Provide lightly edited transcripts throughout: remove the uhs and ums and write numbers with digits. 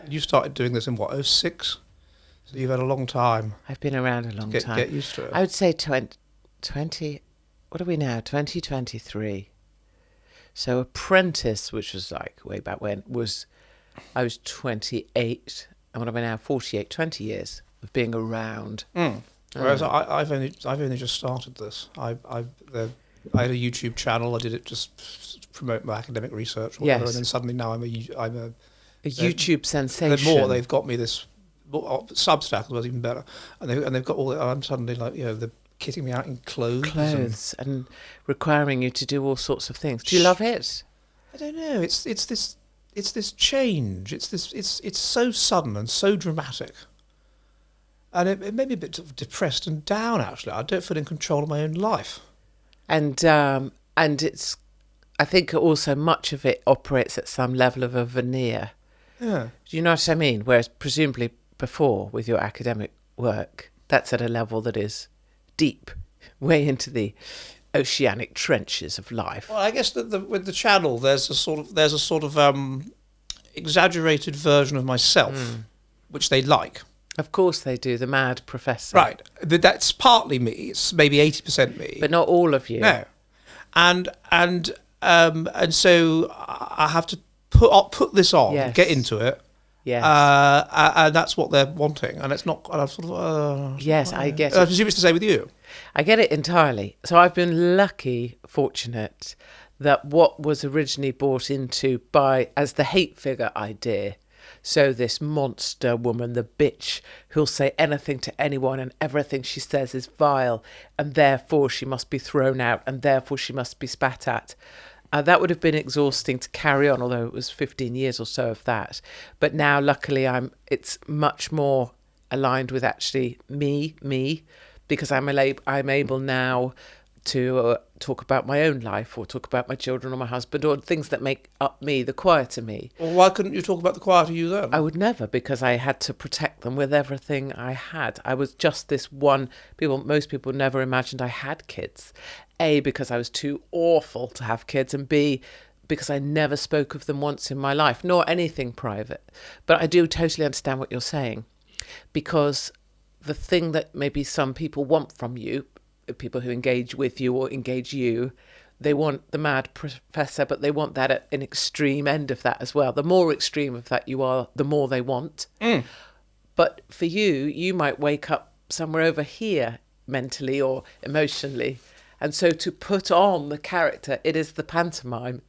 You started doing this in what, '06? So you've had a long time. I've been around a long time. Get used to it. I would say 20, what are we now? 2023. So Apprentice, which was like way back when, I was 28, and what am I now? 48, 20 years of being around. Whereas I've only just started this. I had a YouTube channel. I did it just to promote my academic research or whatever, and then suddenly now I'm a YouTube sensation. The more they've got me this Substack was even better, and they've got all. I'm suddenly like, they're kitting me out in clothes and requiring you to do all sorts of things. Do you love it? I don't know. It's this change. It's so sudden and so dramatic, and it made me a bit sort of depressed and down. Actually, I don't feel in control of my own life. And it's, I think also much of it operates at some level of a veneer. Yeah. Do you know what I mean? Whereas presumably before, with your academic work, that's at a level that is deep, way into the oceanic trenches of life. Well, I guess that with the channel, there's a sort of exaggerated version of myself, which they like. Of course they do, the mad professor. Right. That's partly me. It's maybe 80% me. But not all of you. No. And so I have to put this on, get into it. Yes. And that's what they're wanting. And it's not, and I'm sort of... yes, I get it. I presume it's the same with you. I get it entirely. So I've been lucky, fortunate, that what was originally brought into as the hate figure idea, so this monster woman, the bitch, who'll say anything to anyone and everything she says is vile, and therefore she must be thrown out, and therefore she must be spat at. That would have been exhausting to carry on, although it was 15 years or so of that. But now, luckily, it's much more aligned with actually me, because I'm able now to talk about my own life, or talk about my children or my husband, or things that make up me, the quieter me. Well, why couldn't you talk about the quieter you then? I would never, because I had to protect them with everything I had. I was just this one. Most people never imagined I had kids. A, because I was too awful to have kids, and B, because I never spoke of them once in my life, nor anything private. But I do totally understand what you're saying, because the thing that maybe some people want from you, people who engage with you or engage you, they want the mad professor, but they want that at an extreme end of that as well. The more extreme of that you are, the more they want. But for you might wake up somewhere over here mentally or emotionally. And so to put on the character, it is the pantomime.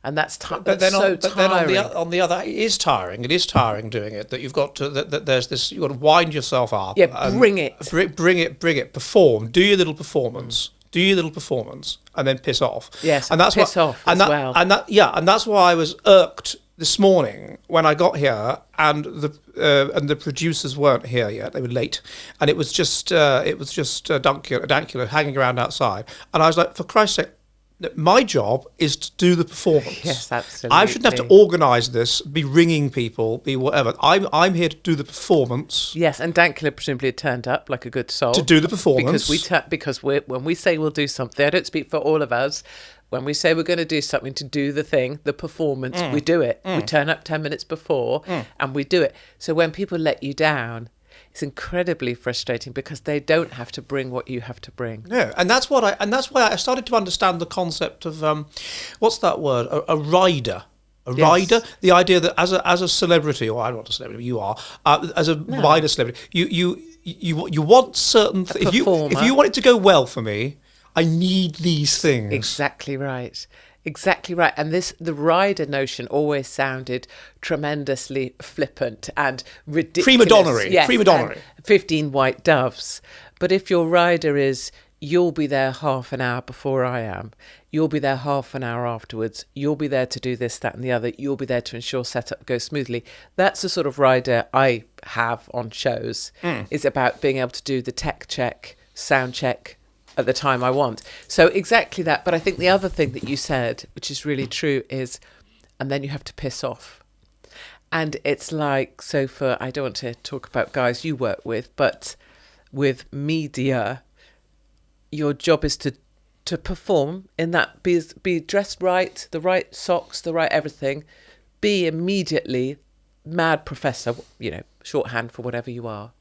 And that's tiring. But then on the other, it is tiring. It is tiring doing it. That you've got to there's this. You've got to wind yourself up. Yeah, bring it. Bring it. Perform. Do your little performance. And then piss off. Yes, and that's piss off as well. And that's why I was irked this morning when I got here, and the producers weren't here yet. They were late, and it was just Dankula hanging around outside, and I was like, for Christ's sake. My job is to do the performance. Yes, absolutely. I shouldn't have to organise this, be ringing people, be whatever. I'm here to do the performance. Yes, and Dankula presumably turned up like a good soul. To do the performance. Because when we say we'll do something, I don't speak for all of us. When we say we're going to do something to do the thing, the performance, we do it. We turn up 10 minutes before and we do it. So when people let you down, it's incredibly frustrating, because they don't have to bring what you have to bring. No, and that's why I started to understand the concept of what's that word? A rider. Rider. The idea that as a celebrity, or I'm not a celebrity, you are, as a wider celebrity, you want certain things. If you want it to go well for me, I need these things. Exactly right. And the rider notion always sounded tremendously flippant and ridiculous. Prima donnery. Yes, Prima donnery. 15 white doves. But if your rider is, you'll be there half an hour before I am, you'll be there half an hour afterwards, you'll be there to do this, that and the other, you'll be there to ensure setup goes smoothly. That's the sort of rider I have on shows. It's about being able to do the tech check, sound check, at the time I want. So exactly that. But I think the other thing that you said, which is really true, is, and then you have to piss off. And it's like, so I don't want to talk about guys you work with, but with media, your job is to perform in that, be dressed right, the right socks, the right everything, be immediately mad professor, shorthand for whatever you are,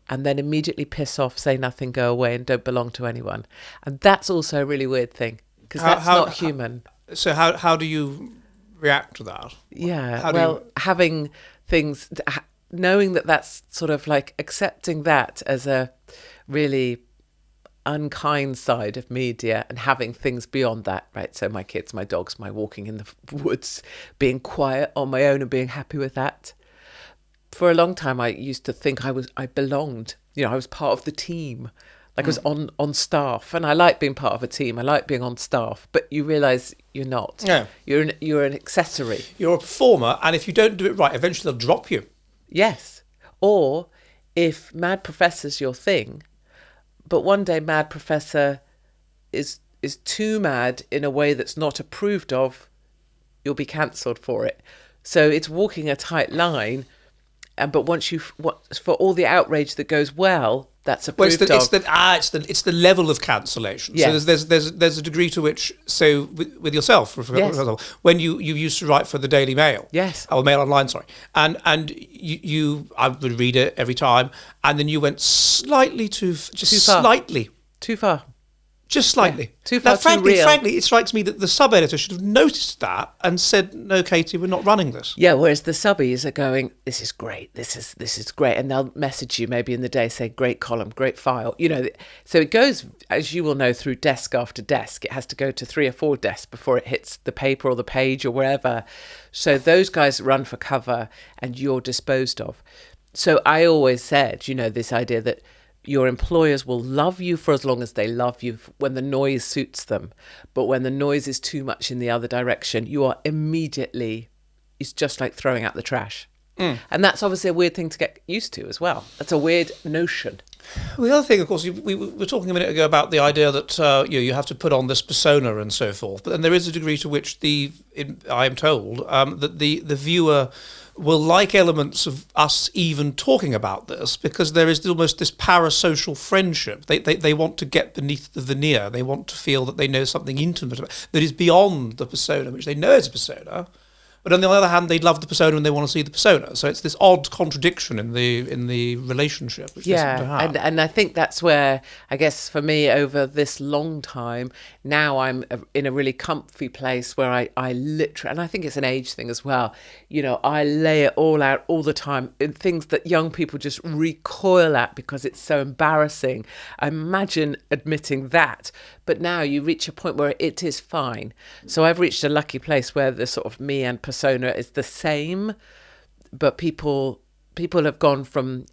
and then immediately piss off, say nothing, go away, and don't belong to anyone. And that's also a really weird thing, because that's not human. So how do you react to that? Yeah, having things, knowing that that's sort of like accepting that as a really unkind side of media, and having things beyond that, right? So my kids, my dogs, my walking in the woods, being quiet on my own and being happy with that. For a long time, I used to think I belonged. I was part of the team. Like I was on staff, and I like being part of a team. I like being on staff, but you realise you're not. Yeah. You're an accessory. You're a performer, and if you don't do it right, eventually they'll drop you. Yes. Or if Mad Professor's your thing, but one day Mad Professor is too mad in a way that's not approved of, you'll be cancelled for it. So it's walking a tight line. But once for all the outrage that goes well, that's approved of. It's the level of cancellation. Yes. So there's a degree to which, so with yourself, for example, when you used to write for the Daily Mail, yes, or Mail Online, sorry, and I would read it every time, and then you went slightly too far. Just slightly. Yeah, too far, frankly, too real. Frankly, it strikes me that the sub-editor should have noticed that and said, no, Katie, we're not running this. Yeah, whereas the subbies are going, this is great, this is great. And they'll message you maybe in the day, say, great column, great file. So it goes, as you will know, through desk after desk. It has to go to 3 or 4 desks before it hits the paper or the page or wherever. So those guys run for cover and you're disposed of. So I always said, this idea that your employers will love you for as long as they love you when the noise suits them. But when the noise is too much in the other direction, you are immediately, it's just like throwing out the trash. And that's obviously a weird thing to get used to as well. That's a weird notion. Well, the other thing, of course, we were talking a minute ago about the idea that you have to put on this persona and so forth. But then there is a degree to which I am told that the viewer will like elements of us even talking about this, because there is almost this parasocial friendship. They want to get beneath the veneer. They want to feel that they know something intimate that is beyond the persona, which they know is a persona. But on the other hand, they love the persona and they want to see the persona. So it's this odd contradiction in the relationship which they seem to have. And I think that's where, I guess, for me, over this long time, now I'm in a really comfy place where I literally, and I think it's an age thing as well, I lay it all out all the time in things that young people just recoil at because it's so embarrassing. I imagine admitting that. But now you reach a point where it is fine. So I've reached a lucky place where the sort of me and persona is the same, but people have gone from,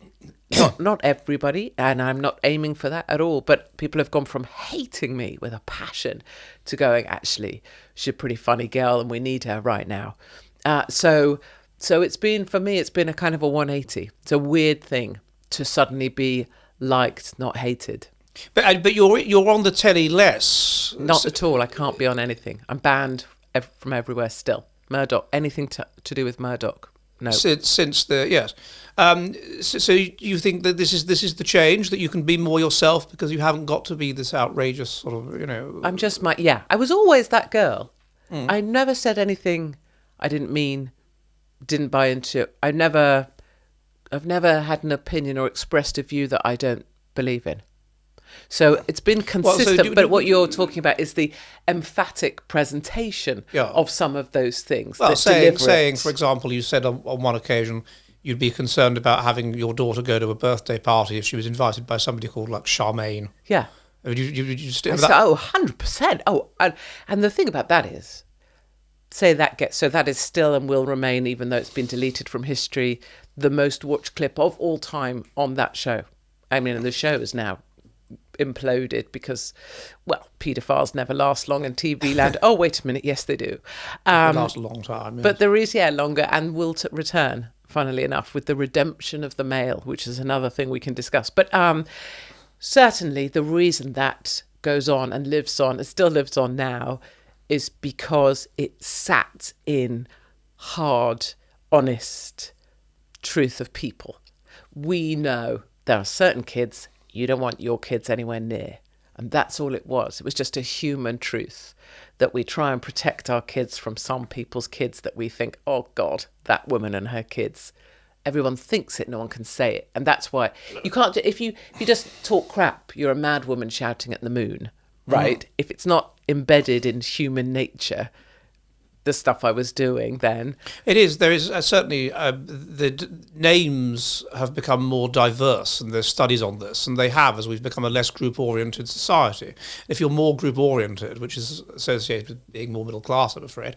not everybody, and I'm not aiming for that at all, but people have gone from hating me with a passion to going, actually, she's a pretty funny girl and we need her right now. So it's been, for me, it's been a kind of a 180. It's a weird thing to suddenly be liked, not hated. But you're on the telly less. Not at all. I can't be on anything. I'm banned from everywhere still. Murdoch, anything to do with Murdoch. No. Since the yes. So you think that this is the change, that you can be more yourself because you haven't got to be this outrageous sort of I'm just I was always that girl. I never said anything I didn't mean, didn't buy into. I've never had an opinion or expressed a view that I don't believe in. So it's been consistent, but what you're talking about is the emphatic presentation of some of those things. Well, saying, for example, you said on one occasion you'd be concerned about having your daughter go to a birthday party if she was invited by somebody called like Charmaine. Yeah. You still that? 100%. Oh, and the thing about that is, that is still and will remain, even though it's been deleted from history, the most watched clip of all time on that show. I mean, the show is now imploded because, well, paedophiles never last long in TV land. Oh, wait a minute. Yes, they do. They last a long time. Yes. But there is, longer and will return, funnily enough, with the redemption of the male, which is another thing we can discuss. But certainly the reason that goes on and lives on, it still lives on now, is because it sat in hard, honest truth of people. We know there are certain kids you don't want your kids anywhere near. And that's all it was. It was just a human truth that we try and protect our kids from some people's kids that we think, oh God, that woman and her kids. Everyone thinks it, no one can say it. And that's why you can't, if you just talk crap, you're a mad woman shouting at the moon, right? If it's not embedded in human nature, the stuff I was doing then. It is. There is certainly names have become more diverse, and there's studies on this, and they have as we've become a less group-oriented society. If you're more group-oriented, which is associated with being more middle class, I'm afraid,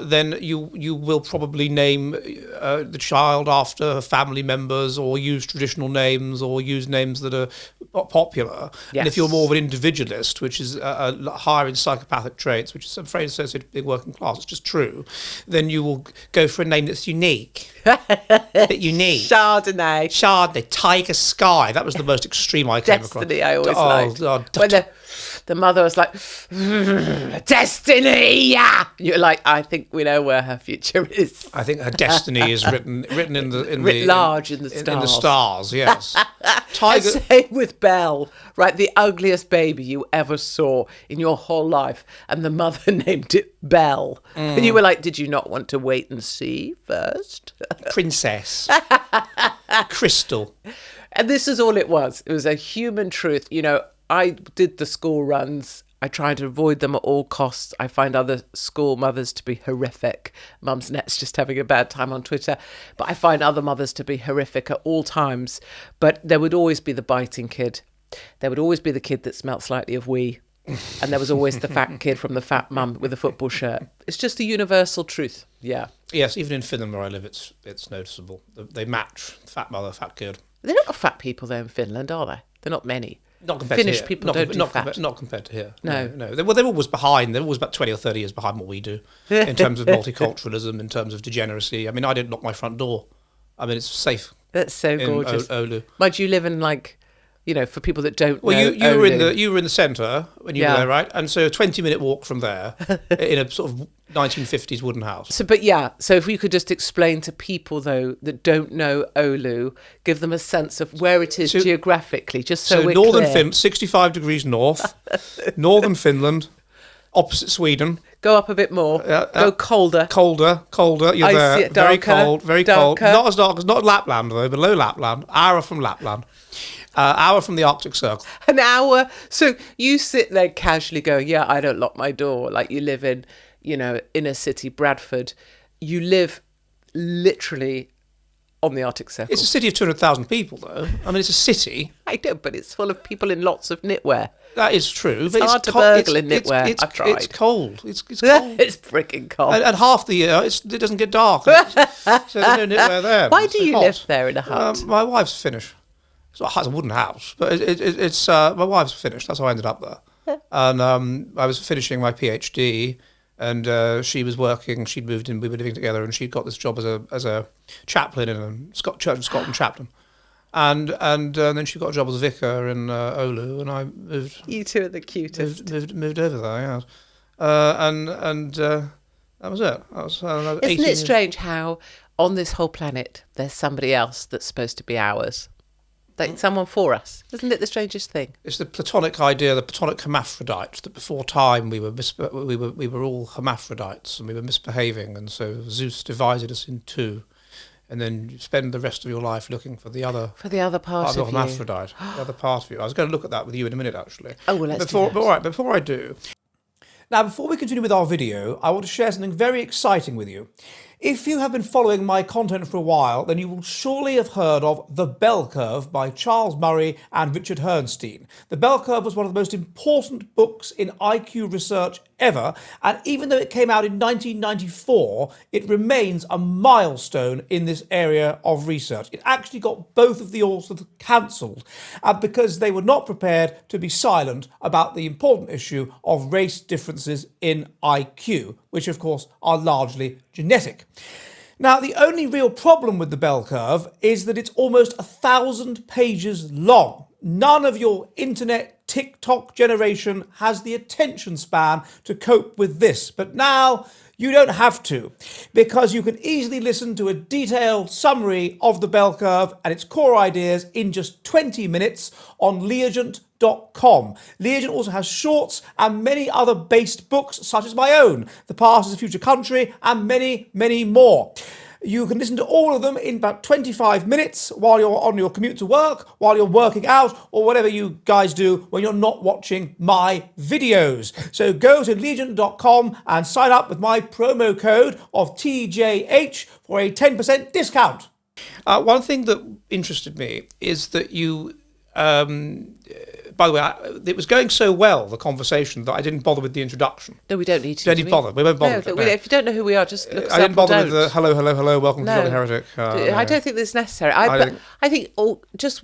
then you will probably name the child after family members, or use traditional names, or use names that are popular. Yes. And if you're more of an individualist, which is higher in psychopathic traits, which is I'm afraid associated with being working class, it's just true, then you will go for a name that's unique. Unique. Chardonnay, Tiger Sky. That was the most extreme I came across. Destiny, I always liked. When the mother was like, Destiny, yeah. You're like, I think we know where her future is. I think her destiny is written in large in the stars. In the stars, yes. Tiger. Same with Belle, right? The ugliest baby you ever saw in your whole life, and the mother named it Belle, and you were like, did you not want to wait and see first? Princess. Crystal. And this is all it was. It was a human truth. You know, I did the school runs. I try to avoid them at all costs. I find other school mothers to be horrific. Mum's Net's just having a bad time on Twitter. But I find other mothers to be horrific at all times. But there would always be the biting kid. There would always be the kid that smelt slightly of wee. And there was always the fat kid from the fat mum with a football shirt. It's just a universal truth. Yeah. Yes, even in Finland where I live, it's noticeable. They match fat mother, fat kid. They're not fat people there in Finland, are they? They're not many. Not compared Finnish to here. people don't do fat. Not compared to here. No. They're always behind. They're always about 20 or 30 years behind what we do in terms of multiculturalism, in terms of degeneracy. I mean, I didn't lock my front door. I mean, it's safe. That's so gorgeous. Oulu. Mind you live in for people that don't know. Well, you were in the centre when you were there, right? And so a 20-minute walk from there in a sort of 1950s wooden house. So if we could just explain to people, though, that don't know Oulu, give them a sense of where it is geographically, just so we're northern clear. Finland, 65 degrees north, northern Finland, opposite Sweden. Go up a bit more. Go colder. Colder. You're there. Very cold. Not as dark as not Lapland though, below Lapland. Hour from Lapland. Hour from the Arctic Circle. An hour. So you sit there casually going, yeah, I don't lock my door. Like you live in, inner city Bradford. You live literally on the Arctic Circle. It's a city of 200,000 people, though. I mean, it's a city. I know, but it's full of people in lots of knitwear. That is true. It's hard to burgle in knitwear. I've tried. It's cold. It's cold. It's freaking cold. And half the year, it doesn't get dark. So there's no knitwear there. Why do you live there in a hut? My wife's Finnish. It's a wooden house, but it's my wife's Finnish. That's how I ended up there. And I was finishing my PhD, and she was working. She'd moved in. We were living together, and she'd got this job as a chaplain in a Church of Scotland chaplain. And then she got a job as a vicar in Oulu, and I moved. You two are the cutest. Moved over there, yeah. And that was it. Isn't it strange how on this whole planet there's somebody else that's supposed to be ours? Like someone for us. Isn't it the strangest thing? It's the Platonic idea, the Platonic hermaphrodite, that before time we were all hermaphrodites and we were misbehaving, and so Zeus divided us in two, and then you spend the rest of your life looking for the other part of hermaphrodite, the other part of you. I was going to look at that with you in a minute, actually. Oh, well, let's do that. But all right, before I do. Now, before we continue with our video, I want to share something very exciting with you. If you have been following my content for a while, then you will surely have heard of The Bell Curve by Charles Murray and Richard Herrnstein. The Bell Curve was one of the most important books in IQ research ever, and even though it came out in 1994, it remains a milestone in this area of research. It actually got both of the authors cancelled because they were not prepared to be silent about the important issue of race differences in IQ, which of course are largely genetic. Now, the only real problem with the bell curve is that it's almost 1,000 pages long. none of your internet TikTok generation has the attention span to cope with this. But now you don't have to, because you can easily listen to a detailed summary of the bell curve and its core ideas in just 20 minutes on Leagent.com. Leagent also has shorts and many other based books, such as my own, The Past is a Future Country, and many, many more. You can listen to all of them in about 25 minutes while you're on your commute to work, while you're working out, or whatever you guys do when you're not watching my videos. So go to Leagent.com and sign up with my promo code of TJH for a 10% discount. One thing that interested me is that you... by the way, it was going so well, the conversation, that I didn't bother with the introduction. No, we don't need to. Don't even bother. We won't bother. No, if you don't know who we are, just look us up. I didn't bother with the hello, welcome to the Heretic. I don't think that's necessary. I think just,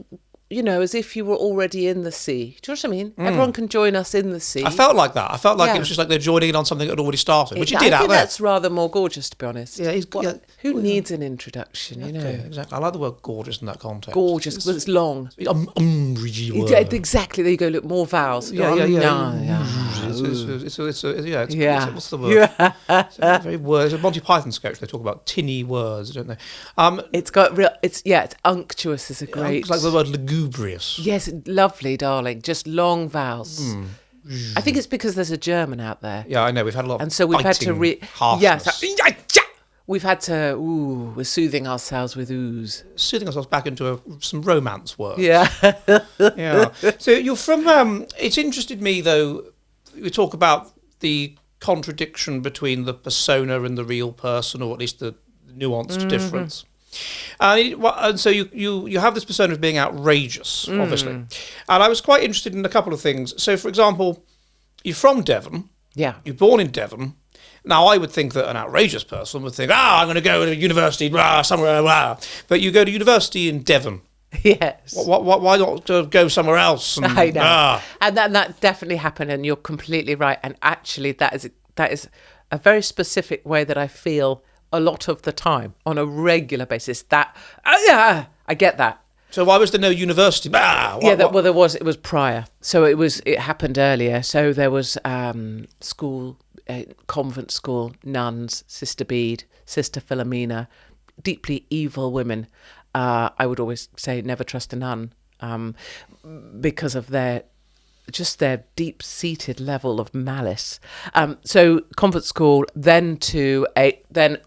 as if you were already in the sea. Do you know what I mean? Everyone can join us in the sea. I felt like that. I felt like it was just like they're joining in on something that had already started, which it did out there. I think that's rather more gorgeous, to be honest. Yeah, who needs an introduction, Exactly. I like the word gorgeous in that context. Gorgeous, because it's long. Exactly. There you go. Look, more vowels. Yeah. What's the word? It's a Monty Python sketch. They talk about tinny words, don't they? It's got real. It's unctuous is a great. It's like the word lugubrious. Yes, lovely, darling. Just long vowels. I think it's because there's a German out there. Yeah, I know. We've had a lot of and so we've had to harshness. We've had to, we're soothing ourselves with ooze. Soothing ourselves back into some romance words. Yeah. Yeah. So you're from, it's interested me though, we talk about the contradiction between the persona and the real person, or at least the nuanced difference. And so you have this persona of being outrageous, obviously. And I was quite interested in a couple of things. So, for example, you're from Devon. Yeah. You're born in Devon. Now, I would think that an outrageous person would think, I'm going to go to university somewhere. But you go to university in Devon. Yes. Why not go somewhere else? And, I know. And that definitely happened, and you're completely right. And actually, that is a very specific way that I feel a lot of the time, on a regular basis. I get that. So why was there no university? It was prior. So it happened earlier. So there was school, convent school, nuns, Sister Bede, Sister Philomena, deeply evil women. I would always say never trust a nun, because of their deep-seated level of malice. So convent school, then which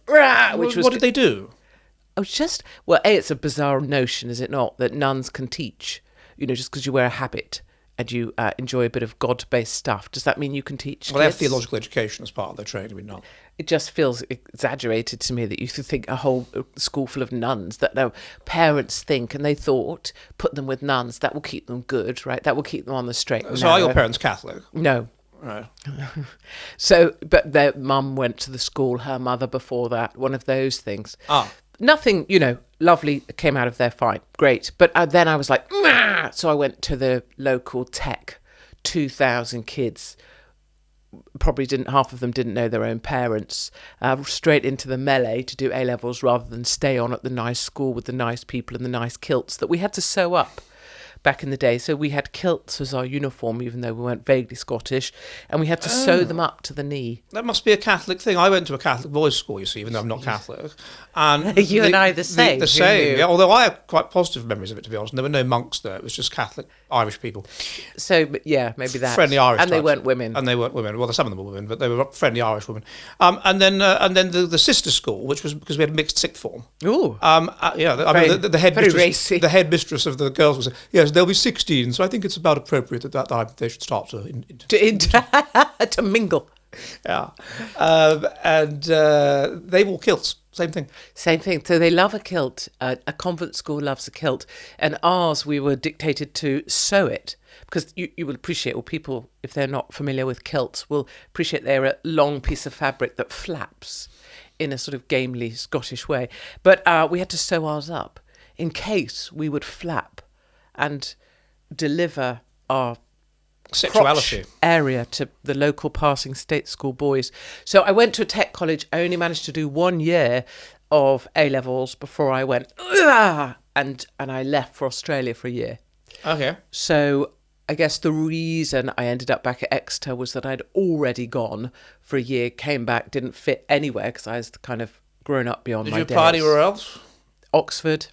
was... What did they do? It's a bizarre notion, is it not, that nuns can teach, just because you wear a habit and you enjoy a bit of God-based stuff. Does that mean you can teach Well, they have theological education as part of their training, but not. It just feels exaggerated to me that you think a whole school full of nuns, that no parents think, and they thought, put them with nuns, that will keep them good, right? That will keep them on the straight and So narrow. are your parents Catholic? No. Right. So, but their mum went to the school, her mother before that, one of those things. Nothing, lovely came out of there, fine, great. But then I was like, Mah! So I went to the local tech, 2,000 kids. Probably half of them didn't know their own parents, straight into the melee to do A-levels rather than stay on at the nice school with the nice people and the nice kilts that we had to sew up back in the day. So we had kilts as our uniform, even though we weren't vaguely Scottish, and we had to sew them up to the knee. That must be a Catholic thing. I went to a Catholic boys' school, you see, even though I'm not Catholic. And and I the same. The same, yeah. Although I have quite positive memories of it, to be honest. There were no monks there. It was just Catholic Irish people. So, yeah, maybe that. Friendly Irish And types. they weren't women. And they weren't women. Well, some of them were women, but they were friendly Irish women. And then the sister school, which was because we had a mixed sixth form. Ooh. The head very mistress, racy. The headmistress of the girls was, yes, they'll be 16, so I think it's about appropriate at that time they should start to mingle. Yeah. They wore kilts. Same thing. So they love a kilt. A convent school loves a kilt. And ours, we were dictated to sew it. Because you will appreciate, or people, if they're not familiar with kilts, will appreciate they're a long piece of fabric that flaps in a sort of gamely Scottish way. But we had to sew ours up in case we would flap and deliver our sexuality area to the local passing state school boys. So I went to a tech college. I only managed to do 1 year of A-levels before I went, and I left for Australia for a year. Okay. So I guess the reason I ended up back at Exeter was that I'd already gone for a year, came back, didn't fit anywhere because I was kind of grown up beyond my days. Did you apply anywhere else? Oxford.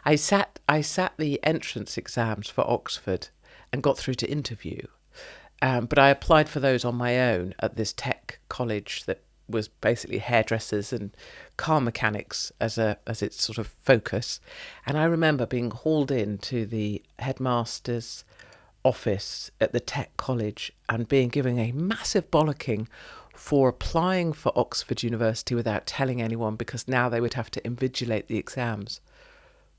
I sat the entrance exams for Oxford and got through to interview. But I applied for those on my own at this tech college that was basically hairdressers and car mechanics as its sort of focus. And I remember being hauled into the headmaster's office at the tech college and being given a massive bollocking for applying for Oxford University without telling anyone, because now they would have to invigilate the exams.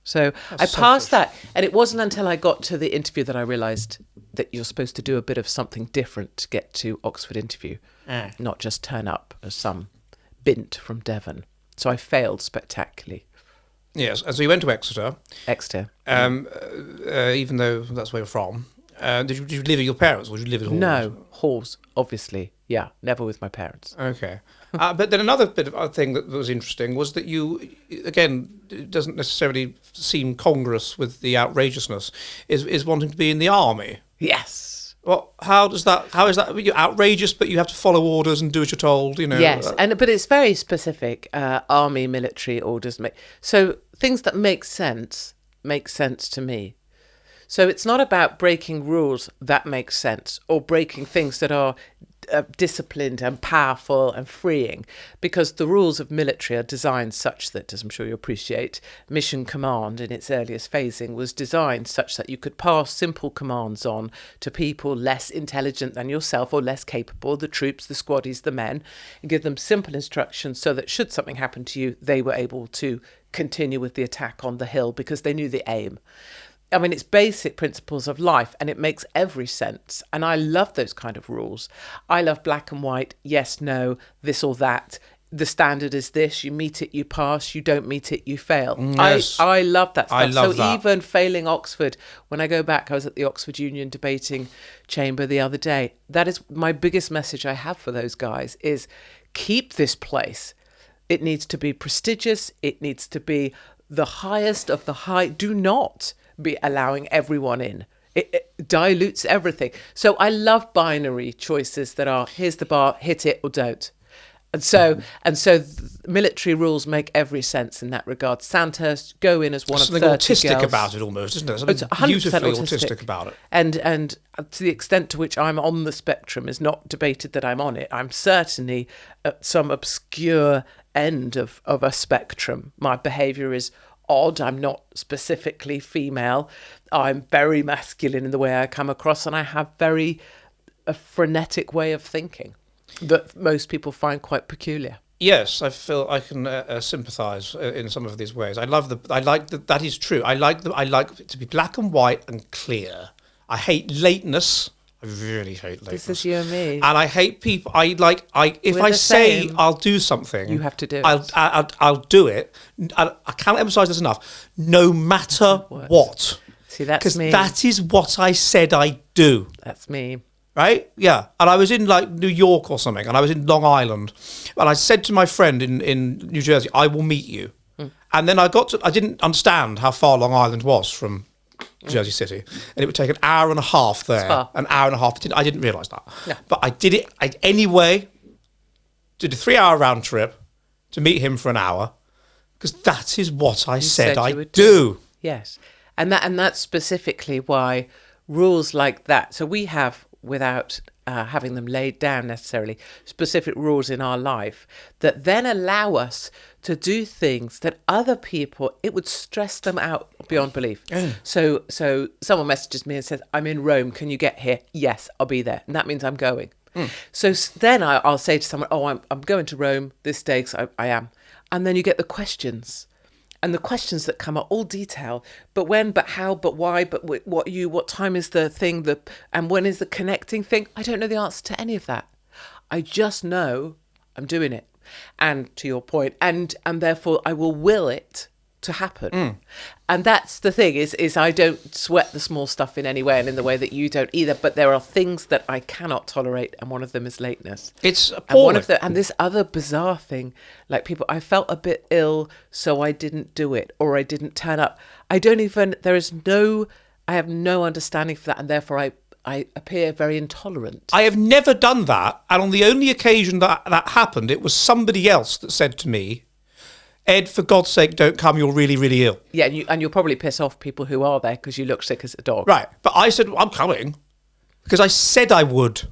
So That's I passed selfish. that, and it wasn't until I got to the interview that I realised that you're supposed to do a bit of something different to get to Oxford interview, not just turn up as some bint from Devon. So I failed spectacularly. Yes, and so you went to Exeter, Exeter. even though that's where you're from. Did you live with your parents, or did you live at Halls? No, halls, obviously. Yeah, never with my parents. Okay. But then another bit of thing that was interesting was that you, again, it doesn't necessarily seem congruous with the outrageousness, is wanting to be in the army. Yes. Well, how is that? You're outrageous, but you have to follow orders and do as you're told, you know. Yes, but it's very specific. Army, military orders. So things that make sense to me. So it's not about breaking rules that make sense, or breaking things that are disciplined and powerful and freeing, because the rules of military are designed such that, as I'm sure you appreciate, mission command in its earliest phasing was designed such that you could pass simple commands on to people less intelligent than yourself or less capable, the troops, the squaddies, the men, and give them simple instructions so that should something happen to you, they were able to continue with the attack on the hill because they knew the aim. I mean, it's basic principles of life, and it makes every sense. And I love those kind of rules. I love black and white, yes, no, this or that. The standard is this, you meet it, you pass, you don't meet it, you fail. Yes. I love that stuff. I love so that. even failing Oxford, when I go back, I was at the Oxford Union debating chamber the other day. That is my biggest message I have for those guys is keep this place. It needs to be prestigious. It needs to be the highest of the high. Do not be allowing everyone in. It dilutes everything. So I love binary choices that are, here's the bar, hit it or don't. And so military rules make every sense in that regard. Sandhurst, go in as one of 30 girls. Something autistic about it almost, isn't there? Something It's 100% beautifully autistic about it. And to the extent to which I'm on the spectrum is not debated that I'm on it. I'm certainly at some obscure end of a spectrum. My behaviour is odd. I'm not specifically female. I'm very masculine in the way I come across, and I have a frenetic way of thinking that most people find quite peculiar. Yes, I feel I can sympathise in some of these ways. That is true. I like it to be black and white and clear. I hate lateness. I really hate lateness. This is you and me. And I hate people. If I say I'll do something, You have to do it. I'll do it. I can't emphasise this enough. No matter what. See, that's Because me. that is what I said I'd do. That's me. Right? Yeah. And I was in like New York or something, and I was in Long Island, and I said to my friend in New Jersey, I will meet you. And then I didn't understand how far Long Island was from Jersey City, and it would take an hour and a half there. far. An hour and a half. I didn't realise that. No. But I did it anyway, did a 3-hour round trip to meet him for an hour, because that is what I said you I'd would do. Yes. And that's specifically why rules like that. So we have, without having them laid down necessarily, specific rules in our life that then allow us to do things that other people, it would stress them out beyond belief. So someone messages me and says, I'm in Rome, can you get here? Yes, I'll be there. And that means I'm going. So then I'll say to someone, oh, I'm going to Rome this day, because I am. And then you get the questions. And the questions that come are all detail. But when, but how, but why, but what time is the thing, and when is the connecting thing? I don't know the answer to any of that. I just know I'm doing it. And to your point, and therefore I will will it to happen. And that's the thing, is I don't sweat the small stuff in any way, and in the way that you don't either. But there are things that I cannot tolerate, and one of them is lateness. It's appalling. And this other bizarre thing, like people, I felt a bit ill, so I didn't do it, or I didn't turn up. There is no I have no understanding for that, and therefore I appear very intolerant. I have never done that, and on the only occasion that happened, it was somebody else that said to me, Ed, for God's sake, don't come, you're really, really ill. Yeah, and you'll probably piss off people who are there because you look sick as a dog. Right, but I said, I'm coming, because I said I would.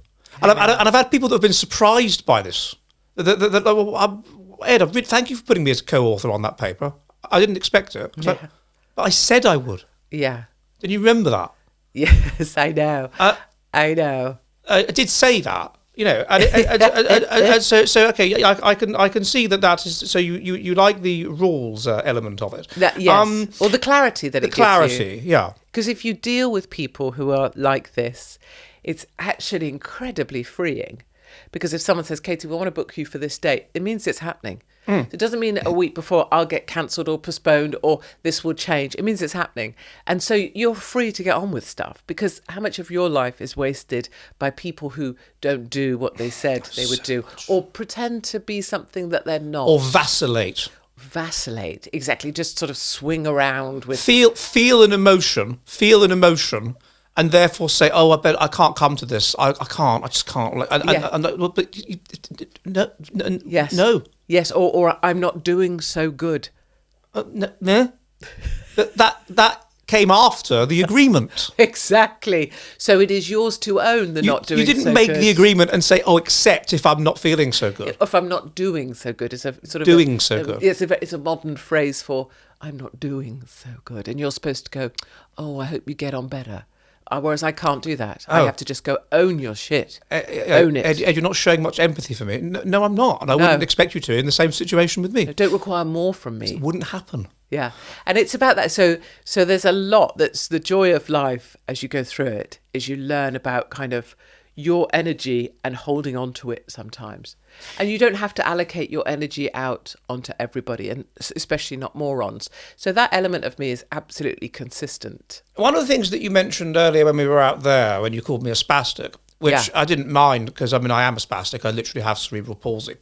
And I've had people that have been surprised by this. Ed, thank you for putting me as a co-author on that paper. I didn't expect it. But I said I would. Yeah. Can you remember that? Yes, I know. I know. I did say that, and so okay, I can see that is so you like the rules element of it. Yes, or the clarity that it gives you. The clarity, yeah. Because if you deal with people who are like this, it's actually incredibly freeing. Because if someone says, Katie, we want to book you for this date, it means it's happening. It doesn't mean a week before I'll get cancelled or postponed or this will change. It means it's happening. And so you're free to get on with stuff, because how much of your life is wasted by people who don't do what they said they would do, or pretend to be something that they're not. Or vacillate. Vacillate, exactly. Just sort of swing around with... Feel an emotion, and therefore say, "Oh, I can't come to this. I just can't." Yes. No. Yes, or I'm not doing so good. No. That came after the agreement. Exactly. So it is yours to own the not doing so good. You didn't make the agreement and say, "Oh, except if I'm not feeling so good." If I'm not doing so good, it's a sort of doing so good. It's a modern phrase for I'm not doing so good, and you're supposed to go, "Oh, I hope you get on better." Whereas I can't do that. I have to just go, own your shit. Own it. Ed, you're not showing much empathy for me. No, I'm not. And I wouldn't expect you to in the same situation with me. Don't require more from me. It wouldn't happen. Yeah. And it's about that. So there's a lot that's the joy of life as you go through it, is you learn about kind of your energy and holding on to it sometimes. And you don't have to allocate your energy out onto everybody, and especially not morons. So that element of me is absolutely consistent. One of the things that you mentioned earlier when we were out there, when you called me a spastic, which I didn't mind, because I am a spastic. I literally have cerebral palsy.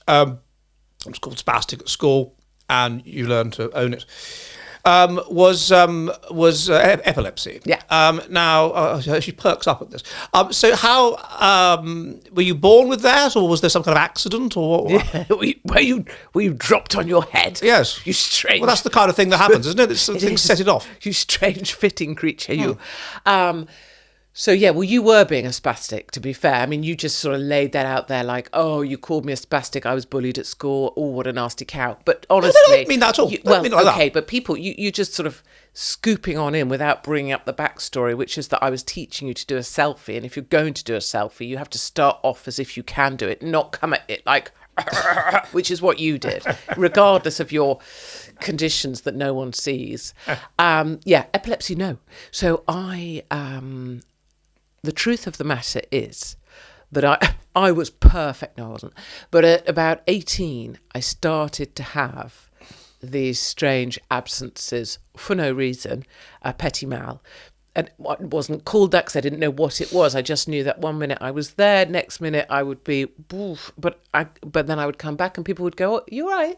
I was called spastic at school, and you learn to own it. Was epilepsy. Yeah. Now she perks up at this. So how were you born with that, or was there some kind of accident, or what? Yeah. Were you dropped on your head? Yes. You strange. Well, that's the kind of thing that happens, isn't it? It's things set it off. You strange fitting creature, you. So, yeah, well, you were being a spastic, to be fair. I mean, you just sort of laid that out there like, oh, you called me a spastic, I was bullied at school, oh, what a nasty cow. But honestly... No, I don't mean that at all. Well, mean it like okay, that. But people, you just sort of scooping on in without bringing up the backstory, which is that I was teaching you to do a selfie. And if you're going to do a selfie, you have to start off as if you can do it, not come at it like... which is what you did, regardless of your conditions that no one sees. Epilepsy, no. So the truth of the matter is that I was perfect. No, I wasn't. But at about 18, I started to have these strange absences for no reason, petit mal. And it wasn't called that because I didn't know what it was. I just knew that one minute I was there, next minute I would be, but then I would come back and people would go, "Oh, you all right?"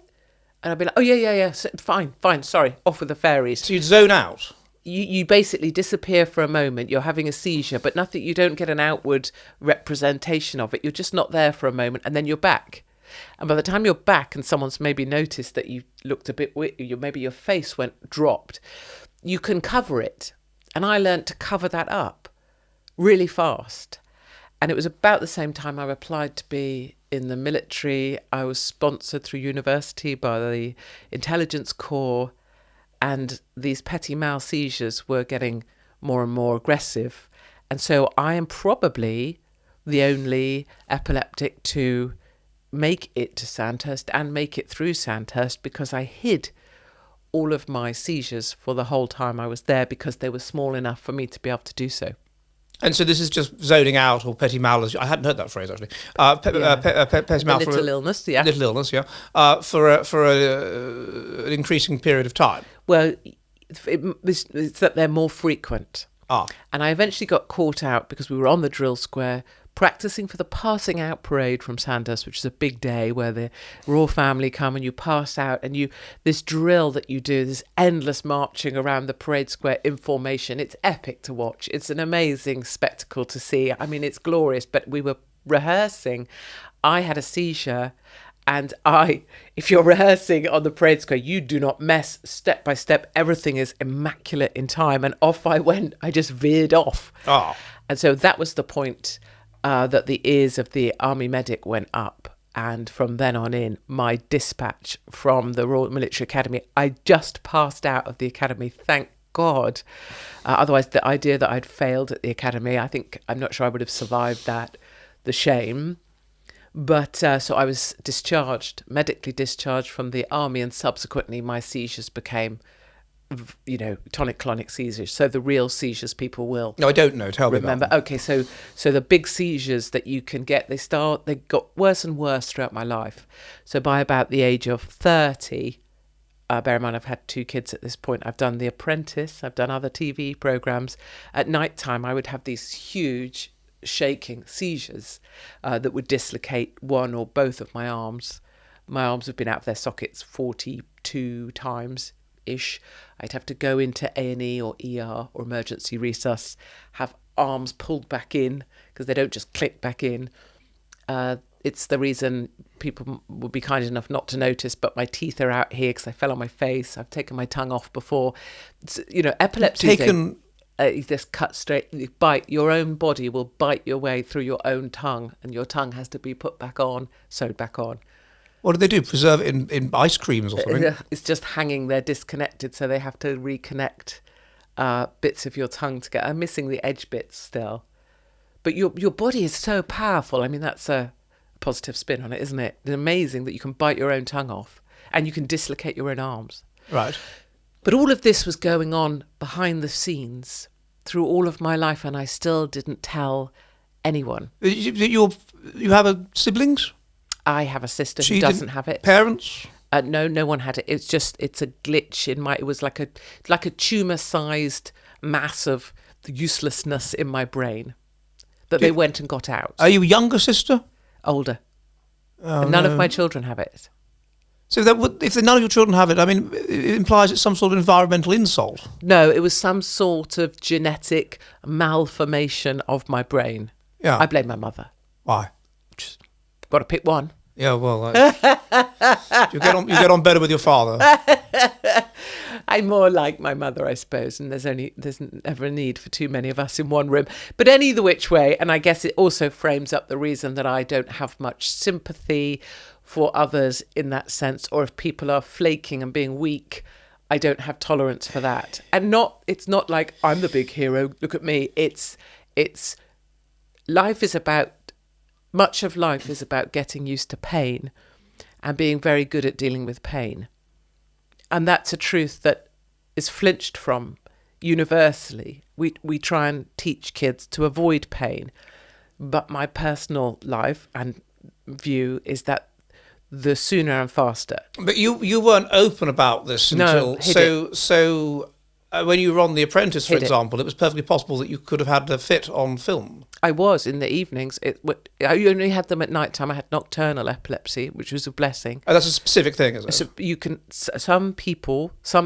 And I'd be like, "Oh, yeah, fine, sorry, off with the fairies." So you'd zone out. You basically disappear for a moment. You're having a seizure, but nothing. You don't get an outward representation of it. You're just not there for a moment, and then you're back. And by the time you're back, and someone's maybe noticed that you looked a bit weird, maybe your face dropped, you can cover it. And I learned to cover that up really fast. And it was about the same time I applied to be in the military. I was sponsored through university by the intelligence corps. And these petit mal seizures were getting more and more aggressive. And so I am probably the only epileptic to make it to Sandhurst and make it through Sandhurst, because I hid all of my seizures for the whole time I was there, because they were small enough for me to be able to do so. And so this is just zoning out, or petit mal, I hadn't heard that phrase actually. Petit mal, little illness, yeah. Little illness, yeah. For an increasing period of time. Well, it's that they're more frequent. Ah. And I eventually got caught out because we were on the drill square practicing for the passing out parade from Sandhurst, which is a big day where the royal family come and you pass out, and this drill that you do, this endless marching around the parade square in formation. It's epic to watch. It's an amazing spectacle to see. I mean, it's glorious, but we were rehearsing. I had a seizure, and if you're rehearsing on the parade square, you do not mess step by step. Everything is immaculate in time, and off I went. I just veered off. Oh. And so that was the point that the ears of the army medic went up. And from then on in, my dispatch from the Royal Military Academy, I just passed out of the academy, thank God. Otherwise, the idea that I'd failed at the academy, I'm not sure I would have survived that, the shame. But so I was medically discharged from the army, and subsequently my seizures became, tonic-clonic seizures. So the real seizures people will. No, I don't know. Tell me remember. About Okay, so the big seizures that you can get, they got worse and worse throughout my life. So by about the age of 30, bear in mind I've had 2 kids at this point. I've done The Apprentice. I've done other TV programs. At night time, I would have these huge shaking seizures that would dislocate one or both of my arms. My arms have been out of their sockets 42 times ish. I'd have to go into A&E or ER or emergency resus, have arms pulled back in because they don't just click back in. It's the reason people would be kind enough not to notice, but my teeth are out here because I fell on my face. I've taken my tongue off before. Epilepsy. You just cut straight, you bite, your own body will bite your way through your own tongue, and your tongue has to be put back on, sewed back on. What do they do? Preserve it in ice creams or something? It's just hanging there disconnected, so they have to reconnect bits of your tongue together. I'm missing the edge bits still. But your body is so powerful. I mean, that's a positive spin on it, isn't it? It's amazing that you can bite your own tongue off and you can dislocate your own arms. Right. But all of this was going on behind the scenes through all of my life, and I still didn't tell anyone. You have siblings? I have a sister who doesn't have it. Parents? No one had it. It's a glitch in my. It was like a tumor-sized mass of uselessness in my brain that they went and got out. Are you a younger sister? Older. Oh, and none of my children have it. So if none of your children have it, I mean, it implies it's some sort of environmental insult. No, it was some sort of genetic malformation of my brain. Yeah. I blame my mother. Why? Just got to pick one. Yeah, well, you get on better with your father. I'm more like my mother, I suppose, and there's never a need for too many of us in one room. But either which way, and I guess it also frames up the reason that I don't have much sympathy for others in that sense, or if people are flaking and being weak, I don't have tolerance for that. And it's not like I'm the big hero, look at me. It's much of life is about getting used to pain and being very good at dealing with pain. And that's a truth that is flinched from universally. We try and teach kids to avoid pain. But my personal life and view is that the sooner and faster. But you weren't open about this until when you were on The Apprentice, for example, it was perfectly possible that you could have had a fit on film. I was in the evenings. I only had them at night time. I had nocturnal epilepsy, which was a blessing. Oh, that's a specific thing, is it? So some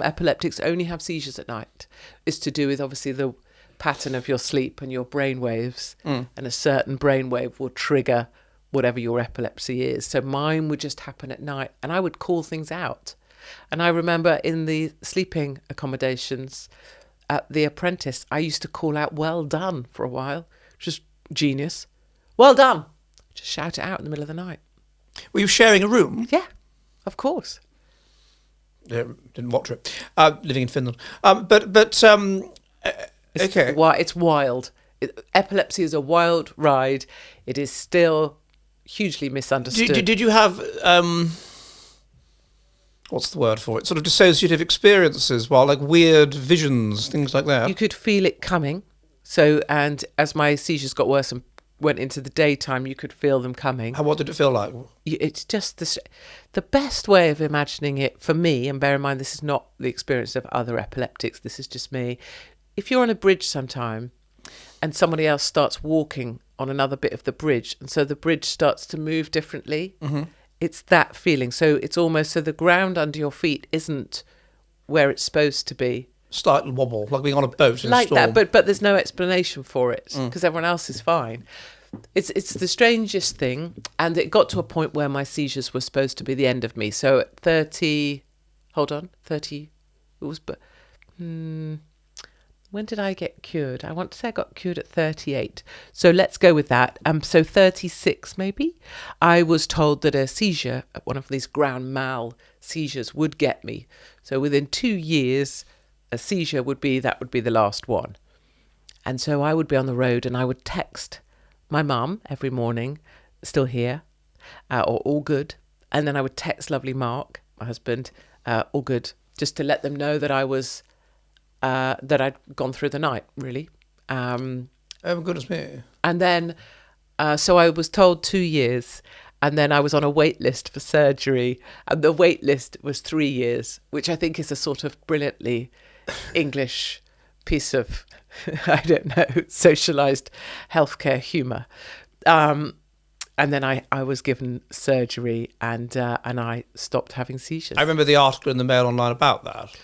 epileptics only have seizures at night. It's to do with obviously the pattern of your sleep and your brain waves, and a certain brain wave will trigger whatever your epilepsy is. So mine would just happen at night, and I would call things out. And I remember in the sleeping accommodations at The Apprentice, I used to call out "well done" for a while. Just genius. Well done. Just shout it out in the middle of the night. Were you sharing a room? Yeah, of course. Didn't watch it. Living in Finland. Okay. It's wild. Epilepsy is a wild ride. It is still hugely misunderstood. Did you have what's the word for it? Sort of dissociative experiences, like weird visions, things like that. You could feel it coming. So, and as my seizures got worse and went into the daytime, you could feel them coming. What did it feel like? It's just the best way of imagining it for me, and bear in mind this is not the experience of other epileptics, this is just me. If you're on a bridge sometime and somebody else starts walking on another bit of the bridge, and so the bridge starts to move differently. It's that feeling. So it's almost so the ground under your feet isn't where it's supposed to be. Slight wobble, like being on a boat in a Like storm. that, but there's no explanation for it because everyone else is fine. It's the strangest thing, and it got to a point where my seizures were supposed to be the end of me. So at 30, it was, when did I get cured? I want to say I got cured at 38. So let's go with that. So 36 maybe. I was told that a seizure, one of these grand mal seizures, would get me. So within 2 years, a seizure would be the last one. And so I would be on the road and I would text my mum every morning, still here, or all good. And then I would text lovely Mark, my husband, all good, just to let them know that I was... that I'd gone through the night, really. Oh, goodness me. And then, so I was told 2 years, and then I was on a wait list for surgery, and the wait list was 3 years, which I think is a sort of brilliantly English piece of, I don't know, socialised healthcare humour. And then I was given surgery, and I stopped having seizures. I remember the article in the Mail Online about that.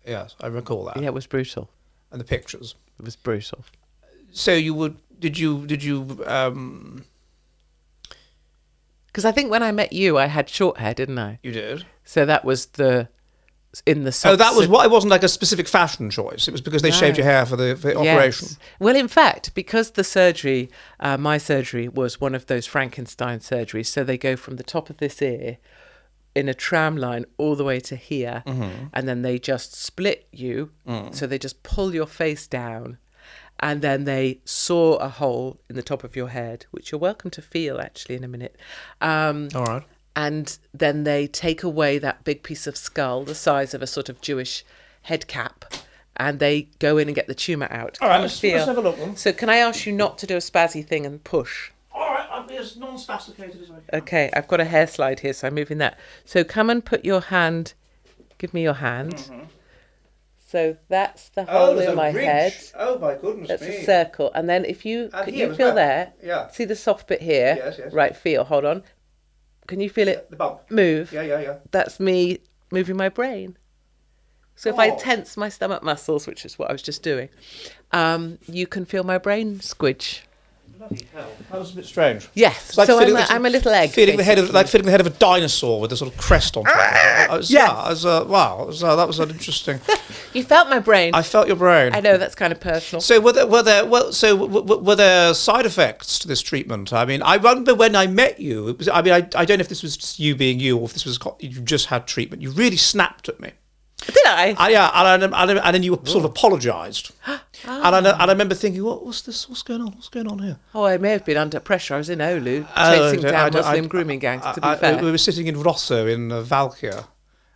Yes, I recall that. Yeah, it was brutal. And the pictures. It was brutal. So did you Because I think when I met you, I had short hair, didn't I? You did. So that was in the... Oh, that was what? It wasn't like a specific fashion choice. It was because they shaved your hair for the operation. Yes. Well, in fact, because the surgery, my surgery was one of those Frankenstein surgeries. So they go from the top of this ear in a tram line all the way to here, and then they just split you. So they just pull your face down, and then they saw a hole in the top of your head, which you're welcome to feel actually in a minute. All right. And then they take away that big piece of skull, the size of a sort of Jewish head cap, and they go in and get the tumour out. All right, let's have a look then. So can I ask you not to do a spazzy thing and push? All right, I'll be as non-spasticated as I can. Okay, I've got a hair slide here, so I'm moving that. So come and put your hand, give me your hand. So that's the hole in my head. Oh, my goodness That's a circle. And then if you, can you feel there? Yeah. See the soft bit here? Yes. Right, feel, hold on. Can you feel it The bump. move? Yeah. That's me moving my brain. So if I tense my stomach muscles, which is what I was just doing, you can feel my brain squidge. Bloody hell. That was a bit strange. Yes. It's like So feeling I'm a little egg. feeling the head of basically. feeling the head of a dinosaur with a sort of crest on top. Wow. That was an interesting. You felt my brain. I felt your brain. I know that's kind of personal. So were there side effects to this treatment? I mean, I remember when I met you. It was, I mean, I don't know if this was just you being you or if this was you just had treatment. You really snapped at me. Did I? And then you sort of apologised. And I remember thinking, what's this? What's going on? What's going on here? Oh, I may have been under pressure. I was in Oulu chasing down Muslim grooming gangs, to be fair. We were sitting in Rosso in Valkia,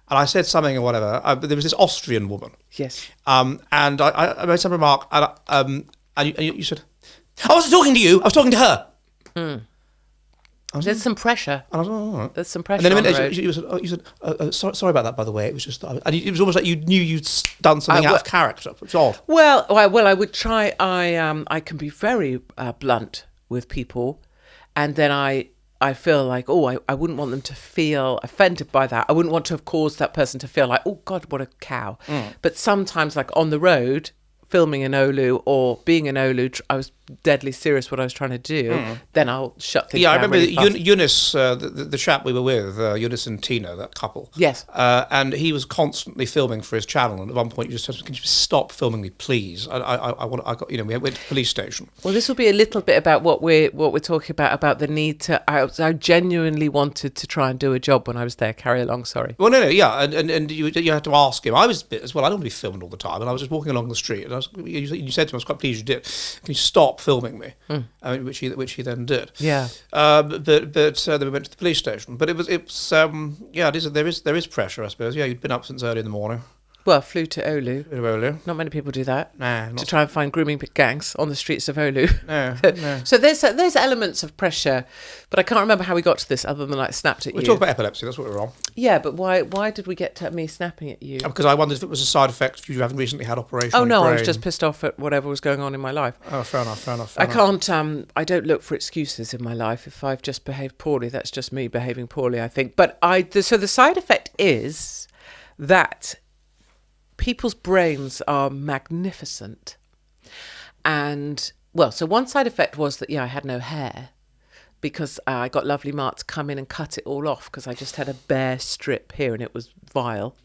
and I said something or whatever. There was this Austrian woman. Yes. And I made some remark, and you said, I wasn't talking to you. I was talking to her. There's some pressure. And I was, all right. There's some pressure. And then on the road. you said, sorry about that, by the way. It was just, and it was almost like you knew you'd done something out of character. It's odd. Well, I would try. I can be very blunt with people, and then I feel like, I wouldn't want them to feel offended by that. I wouldn't want to have caused that person to feel like, oh God, what a cow. But sometimes, like on the road, filming in Oulu or being in Oulu, I was deadly serious what I was trying to do. Then I'll shut things down. I remember really fast. Eunice, the chap we were with, Eunice and Tina, that couple. Yes. And he was constantly filming for his channel. And at one point, you just said, "Can you stop filming me, please? We went to the police station." Well, this will be a little bit about what we're talking about the need to. I genuinely wanted to try and do a job when I was there. Carry along, sorry. Well, no, yeah, and you had to ask him. I was a bit as well. I don't want to be filmed all the time, and I was just walking along the street, and you said to him, "I was quite pleased you did. Can you stop filming me?" Which he then did. Yeah. But then we went to the police station. But there is pressure, I suppose. Yeah, you'd been up since early in the morning. Well, flew to Oulu. Oulu. Not many people do that. Nah, to try and find grooming gangs on the streets of Oulu. No, no. So there's elements of pressure, but I can't remember how we got to this other than like snapped at you. We talked about epilepsy, that's what we're on. Yeah, but why did we get to me snapping at you? Because I wondered if it was a side effect if you haven't recently had operation. Oh, no, on your I was brain. just pissed off at whatever was going on in my life. Oh, fair enough. I can't, I don't look for excuses in my life. If I've just behaved poorly, that's just me behaving poorly, I think. But so the side effect is that people's brains are magnificent. And, well, so one side effect was that, I had no hair because I got lovely Mark to come in and cut it all off because I just had a bare strip here and it was vile.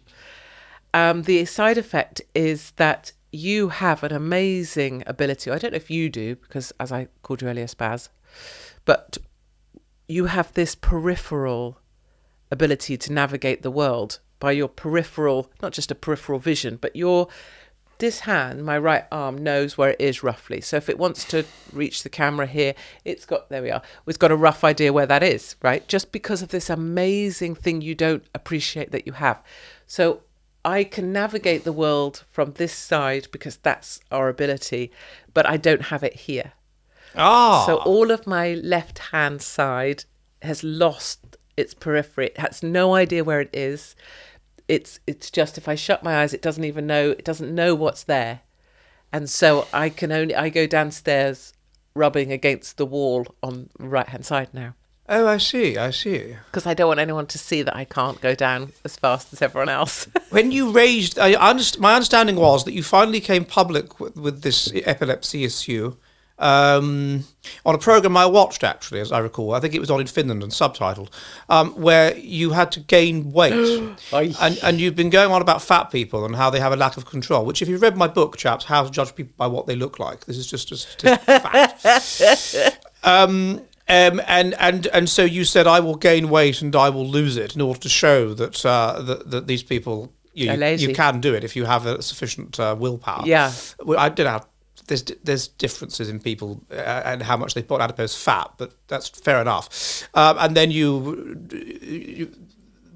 The side effect is that you have an amazing ability. I don't know if you do, because as I called you earlier, Spaz, but you have this peripheral ability to navigate the world by your peripheral, not just a peripheral vision, but this hand, my right arm, knows where it is roughly. So if it wants to reach the camera here, there we are. It's got a rough idea where that is, right? Just because of this amazing thing you don't appreciate that you have. So I can navigate the world from this side because that's our ability, but I don't have it here. So all of my left hand side has lost its periphery. It has no idea where it is. It's just if I shut my eyes, it doesn't know what's there. And so I go downstairs rubbing against the wall on the right hand side now. Oh, I see. Because I don't want anyone to see that I can't go down as fast as everyone else. When you raised, my understanding was that you finally came public with this epilepsy issue on a program I watched, actually, as I recall. I think it was on in Finland and subtitled, where you had to gain weight. and you've been going on about fat people and how they have a lack of control, which if you've read my book, chaps, How to Judge People by What They Look Like, this is just a fact. And so you said, I will gain weight and I will lose it in order to show that that these people, you can do it if you have a sufficient willpower. Yeah. Well, I don't know. There's differences in people and how much they put adipose fat, but that's fair enough. And then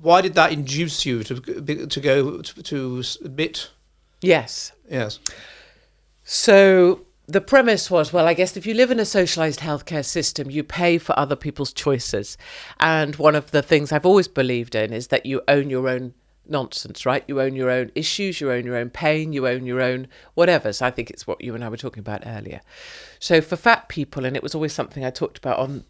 why did that induce you to go to admit? Yes. Yes. So the premise was, well, I guess if you live in a socialised healthcare system, you pay for other people's choices. And one of the things I've always believed in is that you own your own nonsense, right? You own your own issues, you own your own pain, you own your own whatever. So I think it's what you and I were talking about earlier. So for fat people, and it was always something I talked about on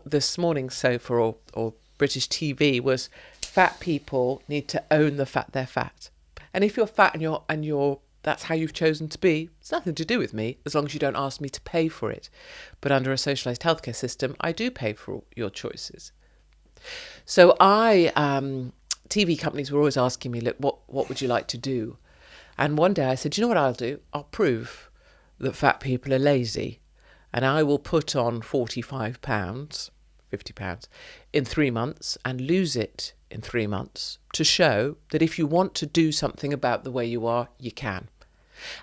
this morning's sofa or British TV, was fat people need to own the fact they're fat. And if you're fat and you're that's how you've chosen to be, it's nothing to do with me, as long as you don't ask me to pay for it. But under a socialised healthcare system, I do pay for your choices. So TV companies were always asking me, look, what would you like to do? And one day I said, you know what I'll do? I'll prove that fat people are lazy, and I will put on 45 pounds, 50 pounds in 3 months and lose it in 3 months to show that if you want to do something about the way you are, you can.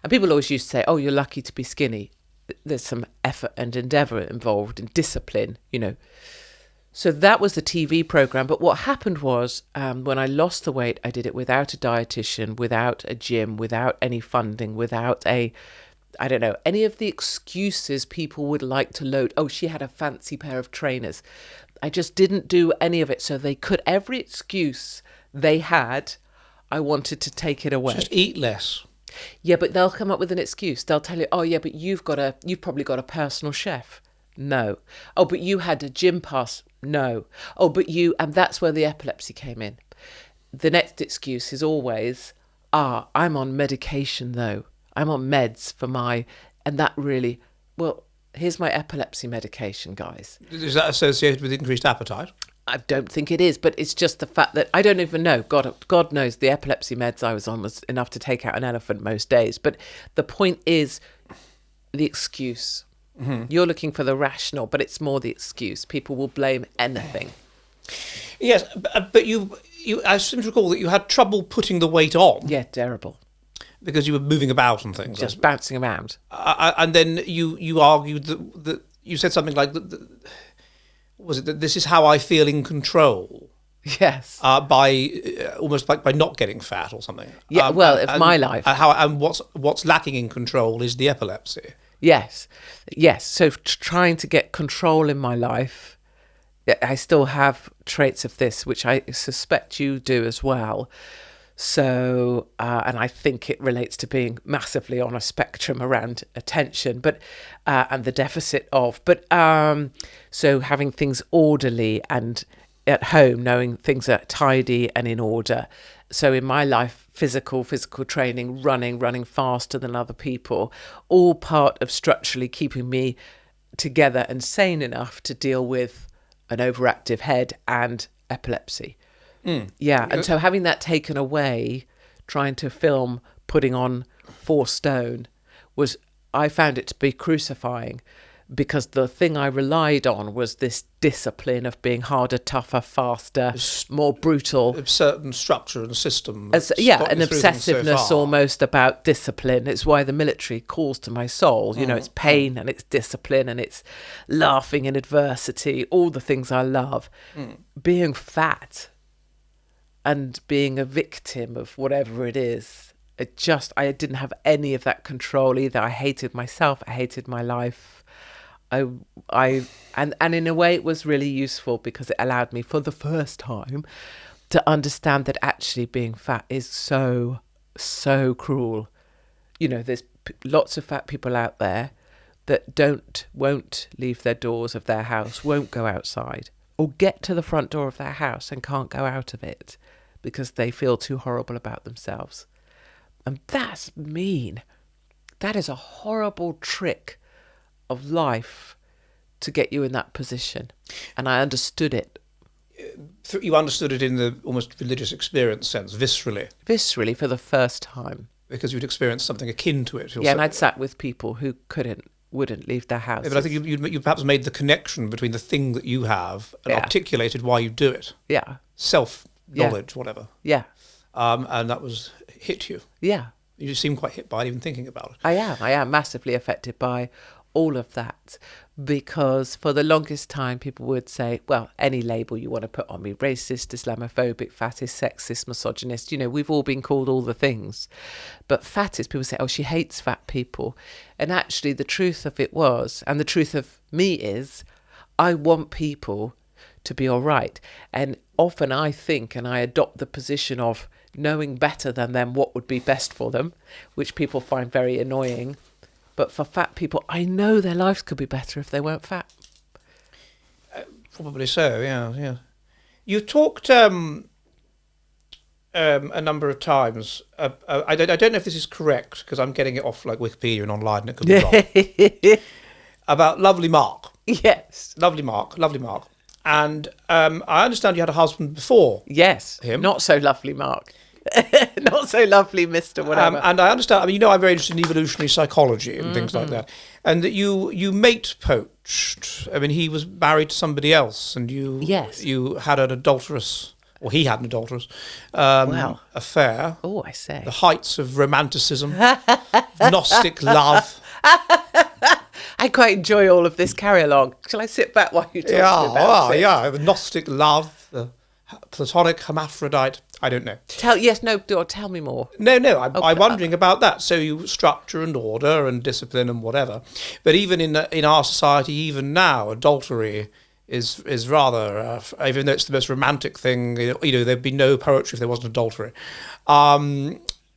And people always used to say, oh, you're lucky to be skinny. There's some effort and endeavour involved in discipline, So that was the TV programme. But what happened was when I lost the weight, I did it without a dietitian, without a gym, without any funding, without any of the excuses people would like to load. Oh, she had a fancy pair of trainers. I just didn't do any of it. So every excuse they had, I wanted to take it away. Just eat less. Yeah, but they'll come up with an excuse. They'll tell you, oh yeah, but you've probably got a personal chef. No. Oh, but you had a gym pass. No. Oh, but and that's where the epilepsy came in. The next excuse is always, I'm on medication though. I'm on meds and that really, well, here's my epilepsy medication, guys. Is that associated with increased appetite? I don't think it is, but it's just the fact that I don't even know. God knows the epilepsy meds I was on was enough to take out an elephant most days. But the point is the excuse. Mm-hmm. You're looking for the rational, but it's more the excuse. People will blame anything. Yes, but you I seem to recall that you had trouble putting the weight on. Yeah, terrible. Because you were moving about and things. Just bouncing around. And then you argued that you said something like, was it that this is how I feel in control? Yes. By almost like by not getting fat or something. Yeah, of my life. And what's lacking in control is the epilepsy. Yes. So trying to get control in my life, I still have traits of this, which I suspect you do as well. So, and I think it relates to being massively on a spectrum around attention, but and the deficit of. But so having things orderly and at home, knowing things are tidy and in order. So in my life, physical training, running faster than other people, all part of structurally keeping me together and sane enough to deal with an overactive head and epilepsy. Yeah, and so having that taken away, trying to film putting on 4 stone, I found it to be crucifying, because the thing I relied on was this discipline of being harder, tougher, faster, more brutal. A certain structure and system. An obsessiveness almost about discipline. It's why the military calls to my soul. You know, it's pain and it's discipline and it's laughing in adversity, all the things I love. Being fat and being a victim of whatever it is, I didn't have any of that control either. I hated myself. I hated my life. And in a way it was really useful, because it allowed me for the first time to understand that actually being fat is so cruel. You know, there's lots of fat people out there that won't leave their doors of their house, won't go outside, or get to the front door of their house and can't go out of it because they feel too horrible about themselves. And that's mean. That is a horrible trick of life to get you in that position. And I understood it. You understood it in the almost religious experience sense, viscerally. Viscerally, for the first time. Because you'd experienced something akin to it. Yeah, and I'd sat with people who wouldn't leave their house. Yeah, but I think you perhaps made the connection between the thing that you have and articulated why you do it. Yeah. Self-knowledge, whatever. Yeah. And that hit you. Yeah. You seem quite hit by it, even thinking about it. I am massively affected by all of that, because for the longest time people would say, well, any label you want to put on me, racist, Islamophobic, fattest, sexist, misogynist, you know, we've all been called all the things. But fattest, people say, oh, she hates fat people. And actually the truth of it was, and the truth of me is, I want people to be all right. And often I think, and I adopt the position of knowing better than them what would be best for them, which people find very annoying. But for fat people, I know their lives could be better if they weren't fat. Probably so, yeah. You talked a number of times. I don't know if this is correct, because I'm getting it off like Wikipedia and online, and it could be wrong. About Lovely Mark. Yes. Lovely Mark. And I understand you had a husband before. Yes. Him. Not so lovely, Mark. Not so lovely, Mr. Whatever. And I understand, I mean, you know, I'm very interested in evolutionary psychology and things like that. And that you mate poached. I mean, he was married to somebody else, and you had an adulterous, or he had an adulterous affair. Oh, I say. The heights of romanticism, Gnostic love. I quite enjoy all of this. Carry along. Shall I sit back while you talk about it? Yeah, the Gnostic love, the Platonic hermaphrodite. I don't know. Tell me more. No, I'm wondering about that. So you structure and order and discipline and whatever. But even in our society, even now, adultery is rather, even though it's the most romantic thing, you know, there'd be no poetry if there wasn't adultery,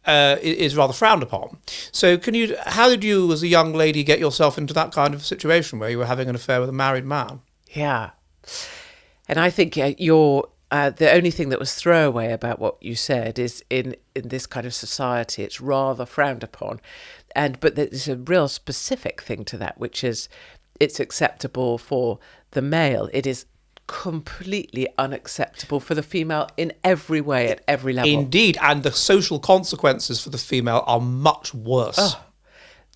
is rather frowned upon. So how did you as a young lady get yourself into that kind of situation where you were having an affair with a married man? Yeah. And I think the only thing that was throwaway about what you said is in this kind of society, it's rather frowned upon. But there's a real specific thing to that, which is it's acceptable for the male. It is completely unacceptable for the female in every way, at every level. Indeed, and the social consequences for the female are much worse.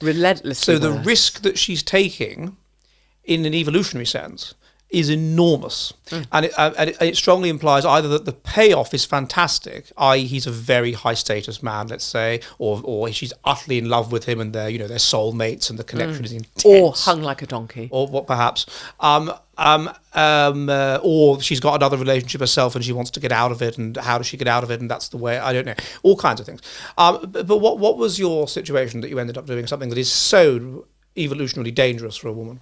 Relentlessly So the worse. risk that she's taking, in an evolutionary sense, is enormous. And it strongly implies either that the payoff is fantastic, i.e. he's a very high status man, let's say, or she's utterly in love with him and they're soulmates and the connection is intense. Or hung like a donkey. Or what perhaps. Or she's got another relationship herself and she wants to get out of it, and how does she get out of it, and that's the way, I don't know, all kinds of things. But what was your situation that you ended up doing something that is so evolutionarily dangerous for a woman?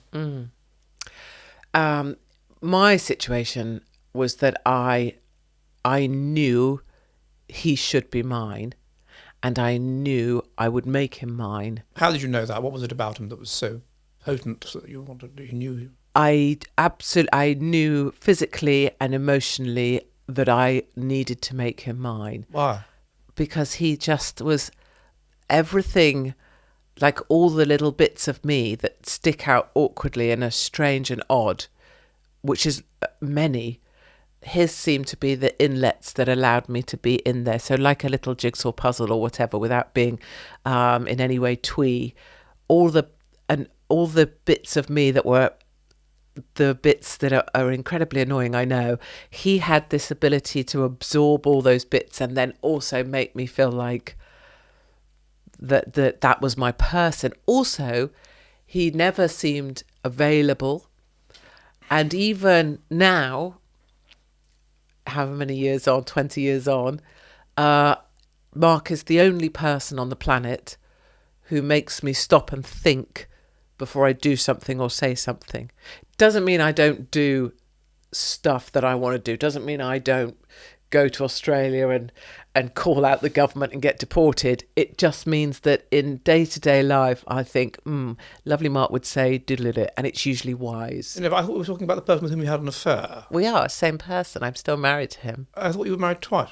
My situation was that I knew he should be mine, and I knew I would make him mine. How did you know that? What was it about him that was so potent that you knew? I knew physically and emotionally that I needed to make him mine. Why? Because he just was everything, like all the little bits of me that stick out awkwardly and are strange and odd, which is many. His seemed to be the inlets that allowed me to be in there. So like a little jigsaw puzzle or whatever, without being in any way twee. All the bits of me that were the bits that are incredibly annoying, I know. He had this ability to absorb all those bits and then also make me feel like that was my person. Also, he never seemed available. And even now, however many years on, 20 years on, Mark is the only person on the planet who makes me stop and think before I do something or say something. Doesn't mean I don't do stuff that I want to do. Doesn't mean I don't go to Australia and call out the government and get deported. It just means that in day-to-day life, I think, lovely Mark would say, diddle it, and it's usually wise. But I thought we were talking about the person with whom you had an affair. We are, same person. I'm still married to him. I thought you were married twice.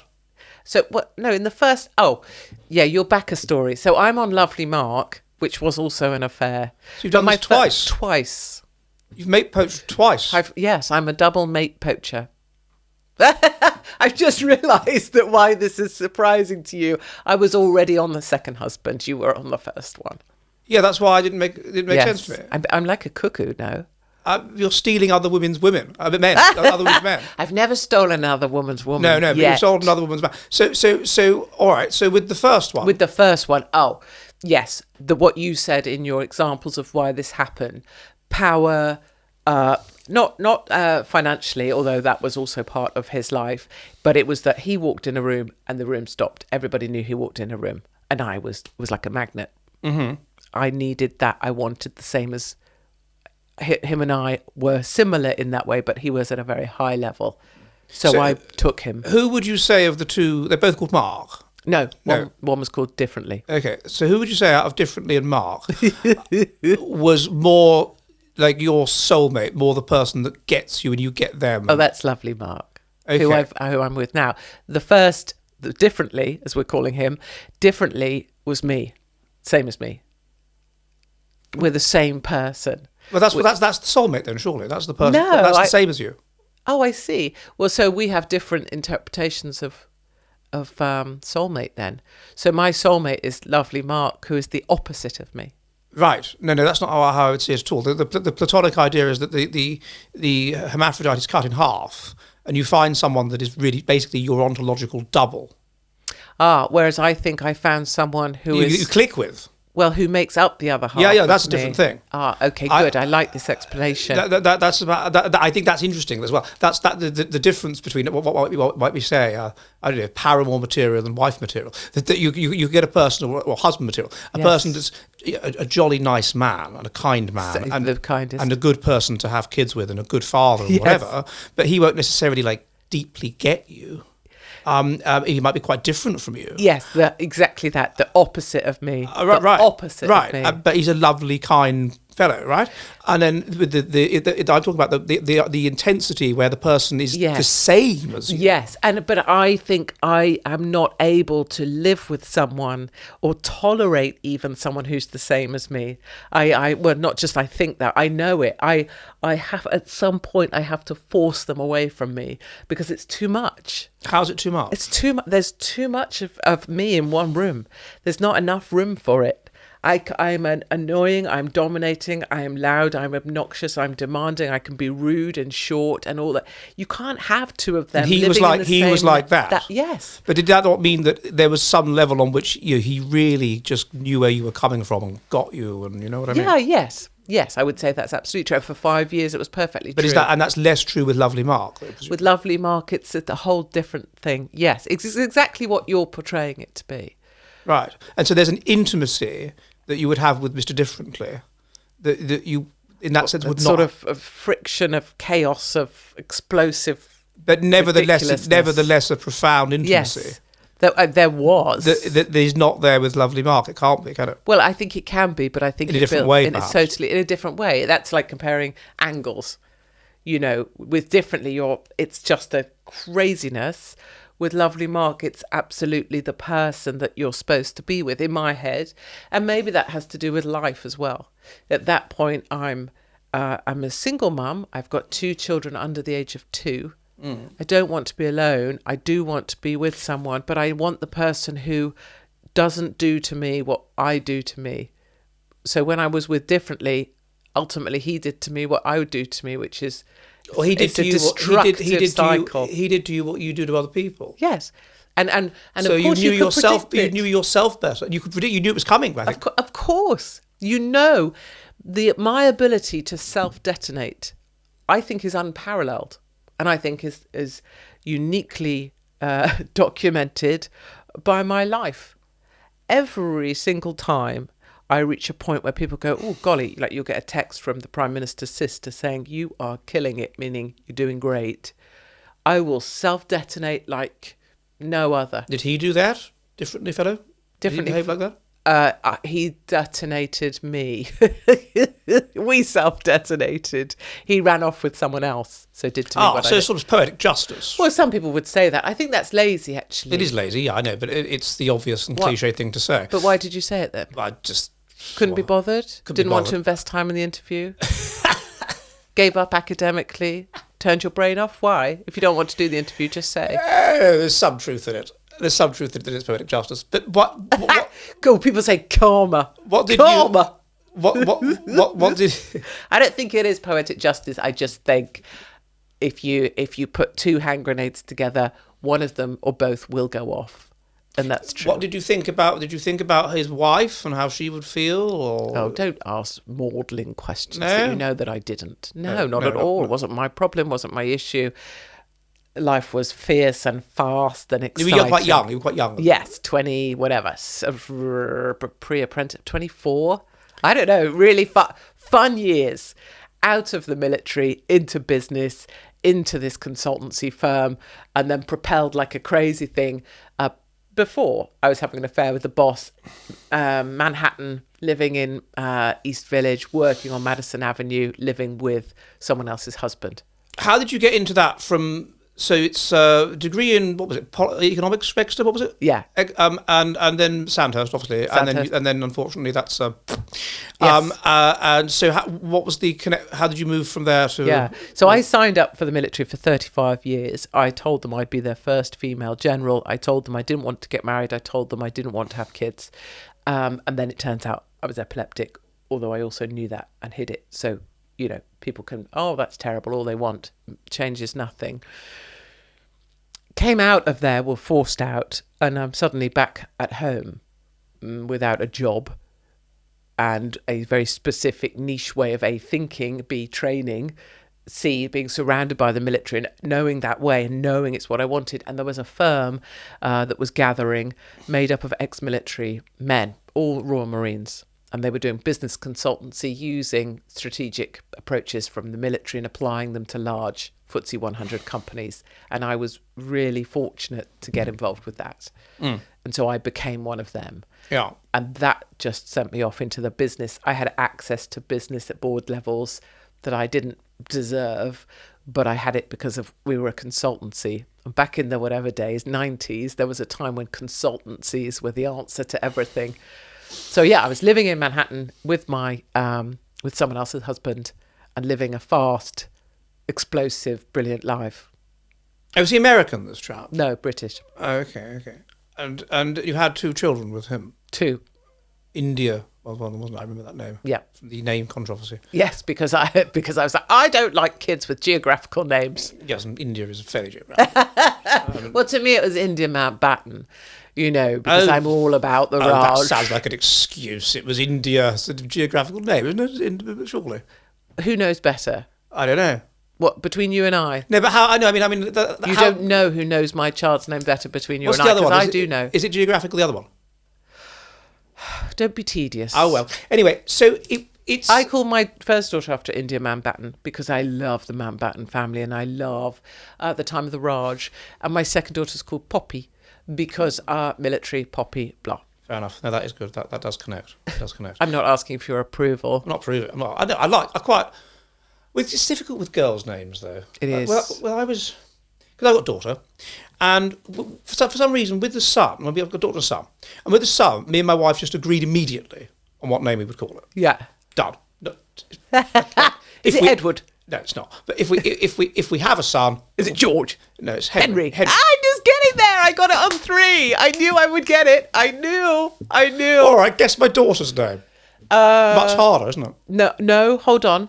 So, what? No, in the first... Oh, yeah, you're back a story. So I'm on Lovely Mark, which was also an affair. So you've done this twice? Twice. You've mate poached twice? Yes, I'm a double mate poacher. I've just realised that why this is surprising to you. I was already on the second husband. You were on the first one. Yeah, that's why it didn't make sense to me. I'm like a cuckoo now. You're stealing other women's men. Other women's men. I've never stolen another woman's woman. No, but you've stolen another woman's man. So, all right. So with the first one. With the first one, oh, yes. What you said in your examples of why this happened. Power, not financially, although that was also part of his life, but it was that he walked in a room and the room stopped. Everybody knew he walked in a room, and I was like a magnet. Mm-hmm. I needed that. I wanted the same as him, and I were similar in that way, but he was at a very high level. So I took him. Who would you say of the two? They're both called Mark. No. One was called Differently. Okay, so who would you say out of Differently and Mark was more like your soulmate, more the person that gets you and you get them? Oh, that's Lovely Mark, okay. who I'm with now. The first, Differently, as we're calling him, Differently was me, same as me. We're the same person. Well, that's the soulmate then, surely. That's the person. No, that's the same as you. Oh, I see. Well, so we have different interpretations of soulmate then. So my soulmate is Lovely Mark, who is the opposite of me. Right. No, that's not how I would see it at all. The Platonic idea is that the hermaphrodite is cut in half, and you find someone that is really basically your ontological double. Whereas I think I found someone who you click with. Well, who makes up the other half? Yeah, that's a different thing. Okay, good. I like this explanation. That's about. I think that's interesting as well. That's the difference between what might we say? I don't know, paramour material and wife material. That you get a person or husband material, person that's a jolly nice man and a kind man, and a good person to have kids with, and a good father and whatever. But he won't necessarily deeply get you. He might be quite different from you. Yes, exactly that. The opposite of me. Right. Opposite of me. But he's a lovely, kind fellow, right? And then with I'm talking about the intensity where the person is the same as you. Yes, but I think I am not able to live with someone or tolerate even someone who's the same as me. Well, not just I think that, I know it. I have, at some point, I have to force them away from me because it's too much. How's it too much? It's too much. There's too much of me in one room. There's not enough room for it. I'm annoying, I'm dominating, I am loud, I'm obnoxious, I'm demanding, I can be rude and short and all that. You can't have two of them. And he was like that. Yes. But did that not mean that there was some level on which he really just knew where you were coming from and got you, and you know what I mean? Yeah, yes, I would say that's absolutely true. For 5 years, it was perfectly true. But that's less true with Lovely Mark? With Lovely Mark, it's a whole different thing. Yes, it's exactly what you're portraying it to be. Right. And so there's an intimacy that you would have with Mr. Differently that you, in that sense, would not... Sort of friction, of chaos, of explosive but nevertheless a profound intimacy. Yes, there was. That is not there with Lovely Mark. It can't be, can it? Well, I think it can be, but I think in a different way, it's totally in a different way. That's like comparing angles. With Differently, it's just a craziness. With Lovely Mark, it's absolutely the person that you're supposed to be with, in my head. And maybe that has to do with life as well. At that point, I'm a single mum. I've got 2 children under the age of 2. I don't want to be alone. I do want to be with someone, but I want the person who doesn't do to me what I do to me. So when I was with Differently, ultimately he did to me what I would do to me, which is he did to you destructive cycle. He did to you what you do to other people. Yes. And so of course you knew yourself. You knew yourself better. You could predict. You knew it was coming. I think. Of course, my ability to self-detonate, I think, is unparalleled, and I think is uniquely documented by my life. Every single time I reach a point where people go, oh, golly, like you'll get a text from the Prime Minister's sister saying, you are killing it, meaning you're doing great. I will self-detonate like no other. Did he do that? Differently, fellow? Differently. Did he behave like that? He detonated me. We self-detonated. He ran off with someone else, so did to me what so I it's sort of poetic justice. Well, some people would say that. I think that's lazy, actually. It is lazy, yeah, I know, but it's the obvious and cliche thing to say. But why did you say it then? I just... Couldn't be bothered? Didn't want to invest time in the interview? Gave up academically? Turned your brain off? Why? If you don't want to do the interview, just say. There's some truth in it. There's some truth that it's poetic justice. But what Cool, people say karma. What did karma. What did... I don't think it is poetic justice. I just think if you put 2 hand grenades together, one of them or both will go off. And that's true. What did you think about? Did you think about his wife and how she would feel? Or... Oh, don't ask maudling questions that you know that I didn't. No, not at all. No. It wasn't my problem, wasn't my issue. Life was fierce and fast and exciting. You were quite young. Yes, 20, whatever. Pre-apprentice, 24. I don't know. Really fun years. Out of the military, into business, into this consultancy firm, and then propelled like a crazy thing. Before, I was having an affair with the boss, Manhattan, living in East Village, working on Madison Avenue, living with someone else's husband. How did you get into that from... So it's a degree in, what was it, economics, Wexford, what was it? Yeah. And then Sandhurst, obviously. Sandhurst. And then unfortunately, that's... Yes. And so what was the connect? How did you move from there to... Yeah. So I signed up for the military for 35 years. I told them I'd be their first female general. I told them I didn't want to get married. I told them I didn't want to have kids. And then it turns out I was epileptic, although I also knew that and hid it. So, people can, oh, that's terrible, all they want. Changes nothing. Came out of there, were forced out, and I'm suddenly back at home without a job and a very specific niche way of A, thinking, B, training, C, being surrounded by the military and knowing that way and knowing it's what I wanted. And there was a firm that was gathering made up of ex-military men, all Royal Marines. And they were doing business consultancy using strategic approaches from the military and applying them to large FTSE 100 companies. And I was really fortunate to get involved with that. And so I became one of them. Yeah. And that just sent me off into the business. I had access to business at board levels that I didn't deserve, but I had it because we were a consultancy. And back in the whatever days, 90s, there was a time when consultancies were the answer to everything. So yeah, I was living in Manhattan with my with someone else's husband and living a fast, explosive, brilliant life. Oh, was he American, this chap? No, British. Oh, okay. And you had 2 children with him? 2. India. wasn't I? remember that name. Yeah. The name controversy. Yes, because I was like, I don't like kids with geographical names. Yes, and India is fairly geographical. Well, to me, it was India Mountbatten, because I'm all about the Raj. That sounds like an excuse. It was India, sort of geographical name, isn't it? Surely. Who knows better? I don't know. What, between you and I? No, but how? I know. I mean, You don't know who knows my child's name better between you what's and the I, other because one? I do know. Is it geographical, the other one? Don't be tedious. Oh, well. Anyway, so it's... I call my first daughter after India Mountbatten because I love the Mountbatten family and I love the time of the Raj. And my second daughter's called Poppy because military Poppy blah. Fair enough. No, that is good. That does connect. I'm not asking for your approval. I'm not proving. I'm not. I quite... It's difficult with girls' names, though. It is. Well, I was... Because I've got a daughter, and for some reason, with the son, I've got a daughter and a son, and with the son, me and my wife just agreed immediately on what name we would call it. Yeah. Done. No, Is it Edward? No, it's not. But if we have a son, Is it George? No, it's Henry. I'm just getting there. I got it on 3. I knew I would get it. I knew. All right, guess my daughter's name. Much harder, isn't it? No. Hold on.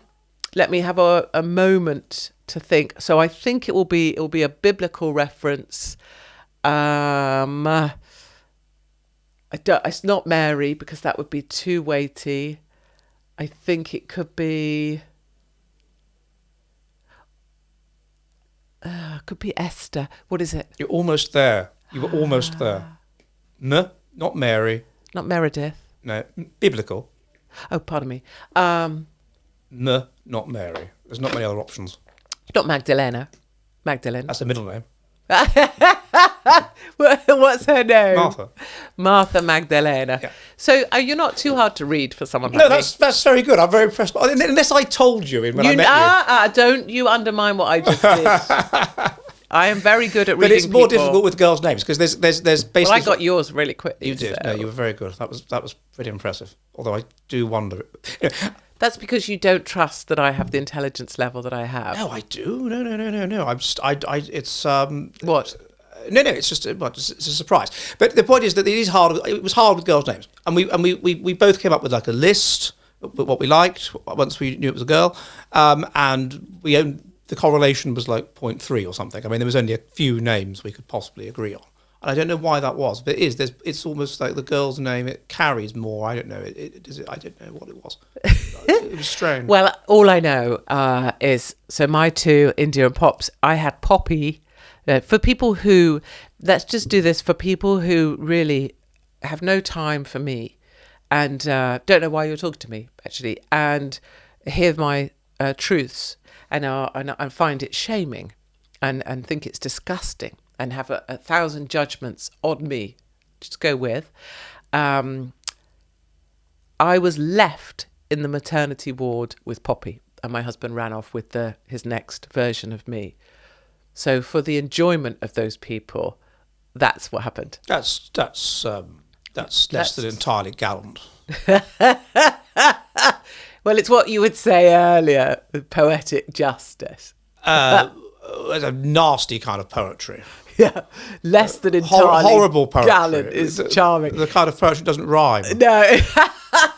Let me have a moment to think. So I think it will be a biblical reference. It's not Mary because that would be too weighty. I think it could be Esther. What is it? You're almost there. You were almost there. No, not Mary. Not Meredith. No, biblical. Oh, pardon me. No, not Mary. There's not many other options. Not Magdalena. Magdalene. That's the middle name. What's her name? Martha Magdalena. Yeah. So you're not too hard to read for someone like No, me. that's very good. I'm very impressed. Unless I told you when I met you. Don't you undermine what I just did. I am very good at reading But it's more people. difficult with girls' names because there's basically... Well, I got yours really quickly. You did. So. No, you were very good. That was pretty impressive. Although I do wonder... That's because you don't trust that I have the intelligence level that I have. No, I do. No. I'm just... it's... What? No, it's just it's a surprise. But the point is that it is hard. It was hard with girls' names, and we both came up with like a list of what we liked once we knew it was a girl, and the correlation was like 0.3 or something. I mean, there was only a few names we could possibly agree on, and I don't know why that was, but it's almost like the girl's name, it carries more. I don't know. I don't know what it was. It was strange. Well, all I know is so my 2 India and Pops. I had Poppy. For people who, let's just do this, for people who really have no time for me and don't know why you're talking to me, actually, and hear my truths and find it shaming and think it's disgusting and have a 1,000 judgments on me, just go with. I was left in the maternity ward with Poppy and my husband ran off with his next version of me. So for the enjoyment of those people, that's what happened. That's less than entirely gallant. Well, it's what you would say earlier, poetic justice. It's a nasty kind of poetry. Yeah, less than entirely horrible poetry. Gallant is charming. The kind of poetry doesn't rhyme. No.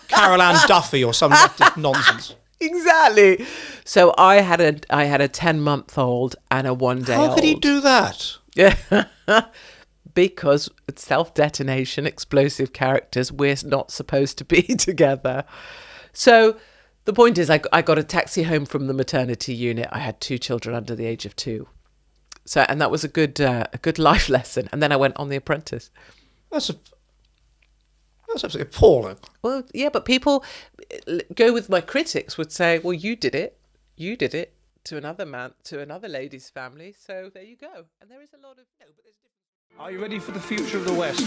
Carol Ann Duffy or some leftist nonsense. Exactly. So I had a 10-month-old and a 1-day-old. How could he do that? Yeah. Because self-detonation, explosive characters, we're not supposed to be together. So the point is I got a taxi home from the maternity unit. I had 2 children under the age of 2. So, and that was a good life lesson. And then I went on The Apprentice. That's absolutely appalling. Well, yeah, but people go with my critics would say, well, you did it to another lady's family. So there you go. And there is a lot of... Are you ready for the future of the West?